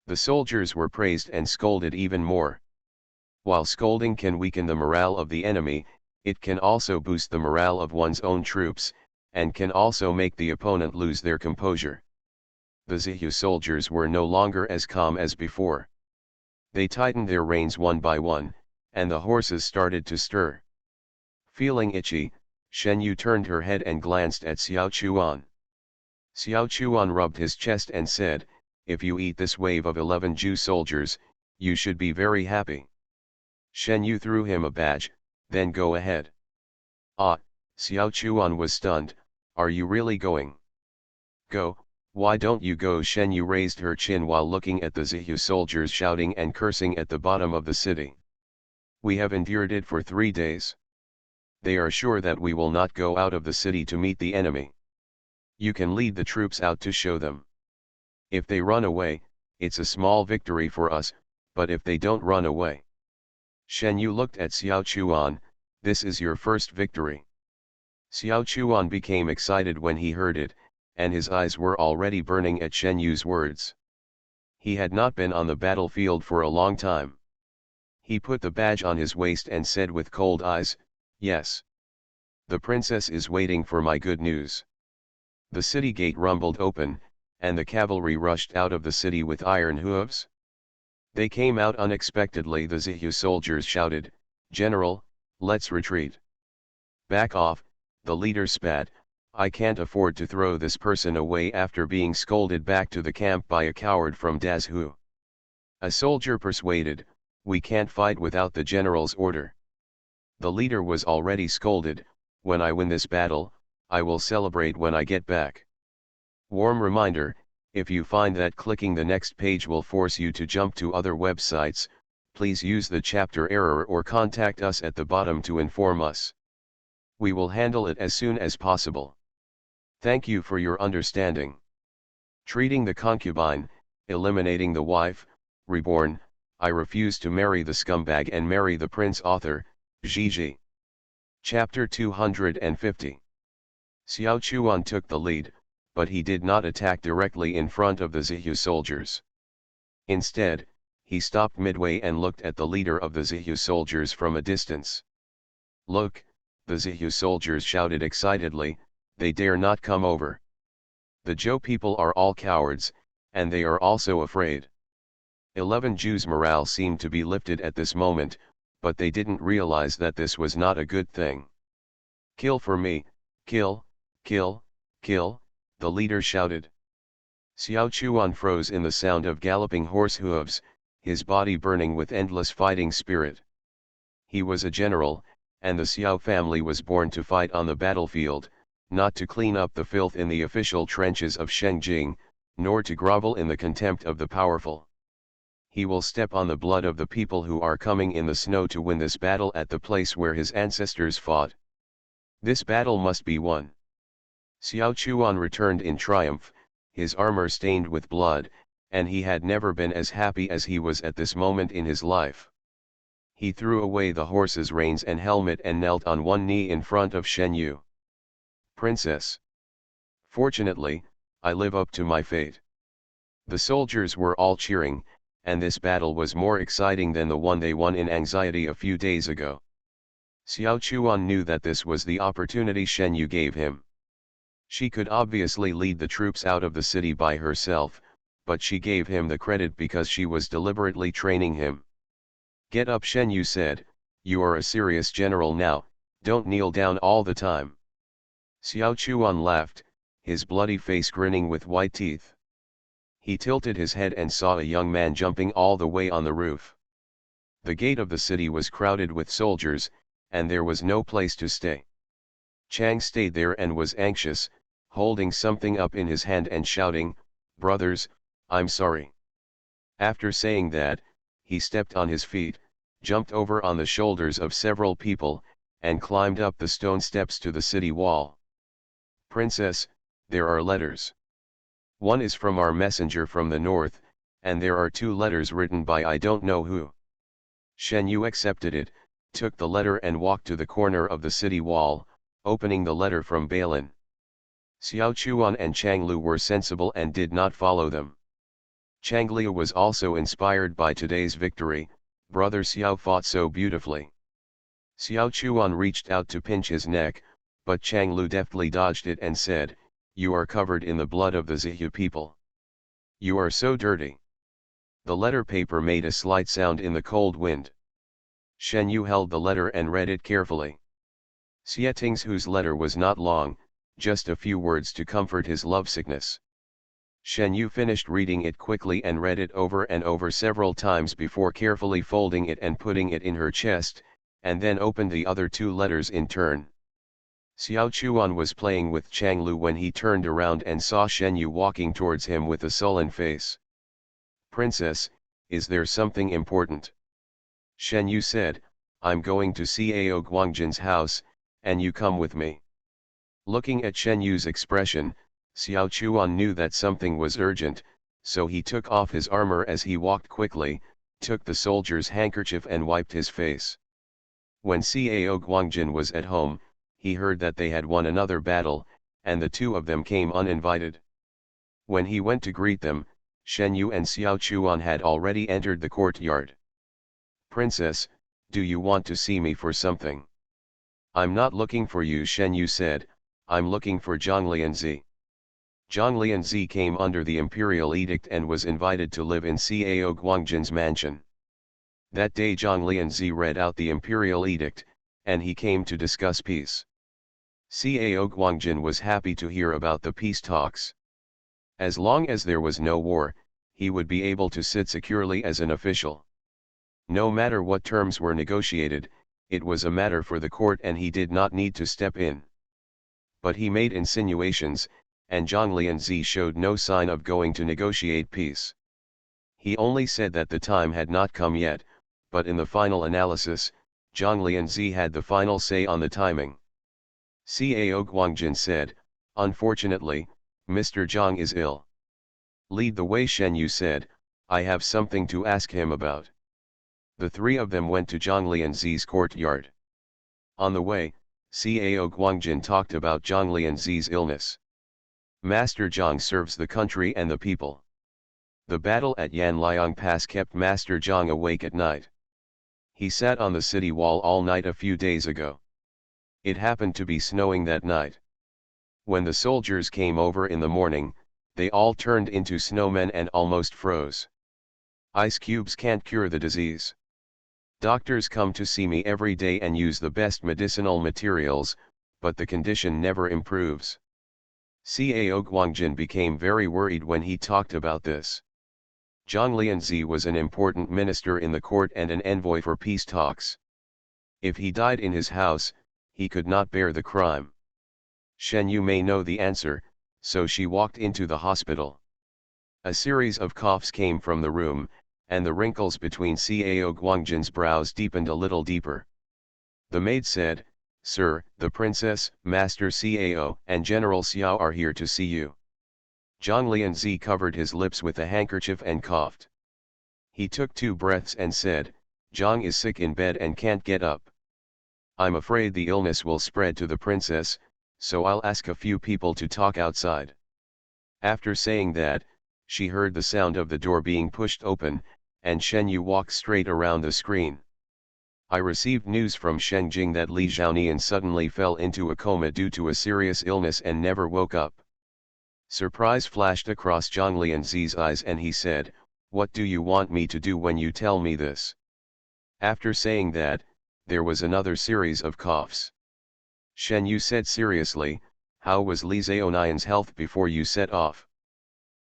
The soldiers were praised and scolded even more. While scolding can weaken the morale of the enemy, it can also boost the morale of one's own troops, and can also make the opponent lose their composure. The Zihu soldiers were no longer as calm as before. They tightened their reins one by one, and the horses started to stir. Feeling itchy, Shen Yu turned her head and glanced at Xiao Chuan. Xiao Chuan rubbed his chest and said, if you eat this wave of 11 Jew soldiers, you should be very happy. Shen Yu threw him a badge, then go ahead. Ah, Xiao Chuan was stunned, are you really going? Go, why don't you go? Shen Yu raised her chin while looking at the Zihu soldiers shouting and cursing at the bottom of the city. We have endured it for 3 days. They are sure that we will not go out of the city to meet the enemy. You can lead the troops out to show them. If they run away, it's a small victory for us, but if they don't run away. Shen Yu looked at Xiao Chuan. This is your first victory. Xiao Chuan became excited when he heard it, and his eyes were already burning at Shen Yu's words. He had not been on the battlefield for a long time. He put the badge on his waist and said with cold eyes, "Yes. The princess is waiting for my good news." The city gate rumbled open, and the cavalry rushed out of the city with iron hooves. They came out unexpectedly. The Zihu soldiers shouted, "General, let's retreat." "Back off," the leader spat. "I can't afford to throw this person away after being scolded back to the camp by a coward from Dazhu." A soldier persuaded, "We can't fight without the general's order." The leader was already scolded, "When I win this battle, I will celebrate when I get back." Warm reminder, if you find that clicking the next page will force you to jump to other websites, please use the chapter error or contact us at the bottom to inform us. We will handle it as soon as possible. Thank you for your understanding. Treating the concubine, eliminating the wife, reborn, I refuse to marry the scumbag and marry the prince. Author, Gigi. Chapter 250. Xiao Chuan took the lead, but he did not attack directly in front of the Zihu soldiers. Instead, he stopped midway and looked at the leader of the Zihu soldiers from a distance. "Look," the Zihu soldiers shouted excitedly, "they dare not come over. The Zhou people are all cowards, and they are also afraid." 11 Jews' morale seemed to be lifted at this moment, but they didn't realize that this was not a good thing. "Kill for me, kill, kill, kill," the leader shouted. Xiao Chuan froze in the sound of galloping horse hooves, his body burning with endless fighting spirit. He was a general, and the Xiao family was born to fight on the battlefield, not to clean up the filth in the official trenches of Shengjing, nor to grovel in the contempt of the powerful. He will step on the blood of the people who are coming in the snow to win this battle at the place where his ancestors fought. This battle must be won. Xiao Chuan returned in triumph, his armor stained with blood, and he had never been as happy as he was at this moment in his life. He threw away the horse's reins and helmet and knelt on one knee in front of Shen Yu. "Princess. Fortunately, I live up to my fate." The soldiers were all cheering, and this battle was more exciting than the one they won in anxiety a few days ago. Xiao Chuan knew that this was the opportunity Shen Yu gave him. She could obviously lead the troops out of the city by herself, but she gave him the credit because she was deliberately training him. "Get up," Shen Yu said, "you are a serious general now, don't kneel down all the time." Xiao Chuan laughed, his bloody face grinning with white teeth. He tilted his head and saw a young man jumping all the way on the roof. The gate of the city was crowded with soldiers, and there was no place to stay. Chang stayed there and was anxious, holding something up in his hand and shouting, "Brothers, I'm sorry." After saying that, he stepped on his feet, jumped over on the shoulders of several people, and climbed up the stone steps to the city wall. "Princess, there are letters. One is from our messenger from the north, and there are 2 letters written by I don't know who." Shen Yu accepted it, took the letter and walked to the corner of the city wall, opening the letter from Balin. Xiao Chuan and Chang Lu were sensible and did not follow them. Chang Liu was also inspired by today's victory. Brother Xiao fought so beautifully. Xiao Chuan reached out to pinch his neck, but Chang Lu deftly dodged it and said, "You are covered in the blood of the Zihu people. You are so dirty." The letter paper made a slight sound in the cold wind. Shen Yu held the letter and read it carefully. Xie Ting's letter was not long, just a few words to comfort his lovesickness. Shen Yu finished reading it quickly and read it over and over several times before carefully folding it and putting it in her chest, and then opened the other 2 letters in turn. Xiao Chuan was playing with Chang Lu when he turned around and saw Shen Yu walking towards him with a sullen face. "Princess, is there something important?" Shen Yu said, "I'm going to see Ao Guangjin's house, and you come with me." Looking at Shen Yu's expression, Xiao Chuan knew that something was urgent, so he took off his armor as he walked quickly, took the soldier's handkerchief and wiped his face. When Cao Guangjin was at home, he heard that they had won another battle, and the two of them came uninvited. When he went to greet them, Shen Yu and Xiao Chuan had already entered the courtyard. "Princess, do you want to see me for something?" "I'm not looking for you," Shen Yu said, "I'm looking for Zhang Lianzi." Zhang Lianzi came under the imperial edict and was invited to live in Cao Guangjin's mansion. That day Zhang Lianzi read out the imperial edict, and he came to discuss peace. Cao Guangjin was happy to hear about the peace talks. As long as there was no war, he would be able to sit securely as an official. No matter what terms were negotiated, it was a matter for the court and he did not need to step in. But he made insinuations, and Zhang Lianzi showed no sign of going to negotiate peace. He only said that the time had not come yet, but in the final analysis, Zhang Lianzi had the final say on the timing. Cao Guangjin said, "Unfortunately, Mr. Zhang is ill." "Lead the way," Shen Yu said, "I have something to ask him about." The three of them went to Zhang Lianzi's courtyard. On the way, Cao Guangjin talked about Zhang Lianzi's illness. "Master Zhang serves the country and the people. The battle at Yanliang Pass kept Master Zhang awake at night. He sat on the city wall all night a few days ago. It happened to be snowing that night. When the soldiers came over in the morning, they all turned into snowmen and almost froze. Ice cubes can't cure the disease. Doctors come to see me every day and use the best medicinal materials, but the condition never improves." Cao Guangjin became very worried when he talked about this. Zhang Lianzi was an important minister in the court and an envoy for peace talks. If he died in his house, he could not bear the crime. Shen Yu may know the answer, so she walked into the hospital. A series of coughs came from the room, and the wrinkles between Cao Guangjin's brows deepened a little deeper. The maid said, "Sir, the princess, Master Cao, and General Xiao are here to see you." Zhang Lianzi covered his lips with a handkerchief and coughed. He took 2 breaths and said, "Zhang is sick in bed and can't get up. I'm afraid the illness will spread to the princess, so I'll ask a few people to talk outside." After saying that, she heard the sound of the door being pushed open, and Shen Yu walked straight around the screen. "I received news from Shengjing that Li Zhaonian suddenly fell into a coma due to a serious illness and never woke up." Surprise flashed across Zhang Lianzi's eyes and he said, "What do you want me to do when you tell me this?" After saying that, there was another series of coughs. Shen Yu said seriously, "How was Li Zhaonian's health before you set off?"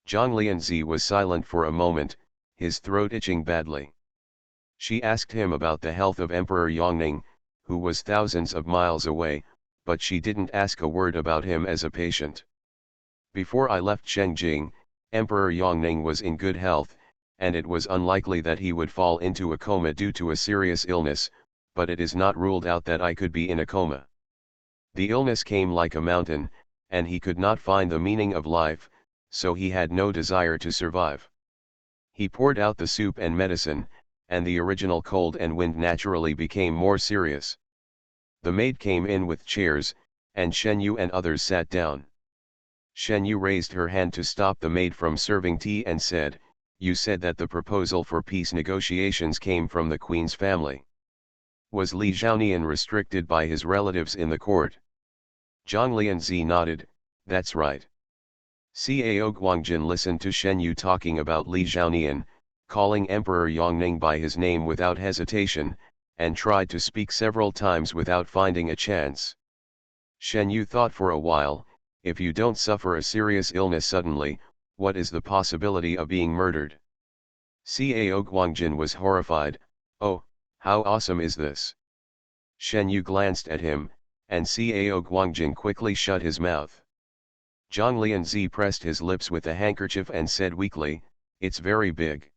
Zhang Lianzi was silent for a moment, his throat itching badly. She asked him about the health of Emperor Yongning, who was thousands of miles away, but she didn't ask a word about him as a patient. "Before I left Shengjing, Emperor Yongning was in good health, and it was unlikely that he would fall into a coma due to a serious illness, but it is not ruled out that I could be in a coma. The illness came like a mountain, and he could not find the meaning of life, so he had no desire to survive. He poured out the soup and medicine, and the original cold and wind naturally became more serious." The maid came in with chairs, and Shen Yu and others sat down. Shen Yu raised her hand to stop the maid from serving tea and said, "You said that the proposal for peace negotiations came from the Queen's family. Was Li Zhaonian restricted by his relatives in the court?" Zhang Lianzi nodded, "That's right." Cao Guangjin listened to Shen Yu talking about Li Zhaonian, calling Emperor Yongning by his name without hesitation, and tried to speak several times without finding a chance. Shen Yu thought for a while, if you don't suffer a serious illness suddenly, what is the possibility of being murdered? Cao Guangjin was horrified. "Oh, how awesome is this?" Shen Yu glanced at him, and Cao Guangjin quickly shut his mouth. Zhang Lianzi pressed his lips with a handkerchief and said weakly, "It's very big.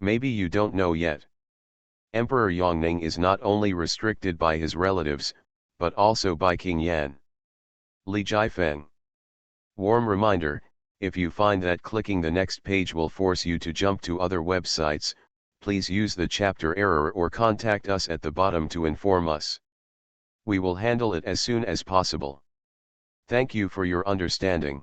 Maybe you don't know yet. Emperor Yongning is not only restricted by his relatives, but also by King Yan. Li Jiafeng. Warm reminder, if you find that clicking the next page will force you to jump to other websites, please use the chapter error or contact us at the bottom to inform us. We will handle it as soon as possible. Thank you for your understanding.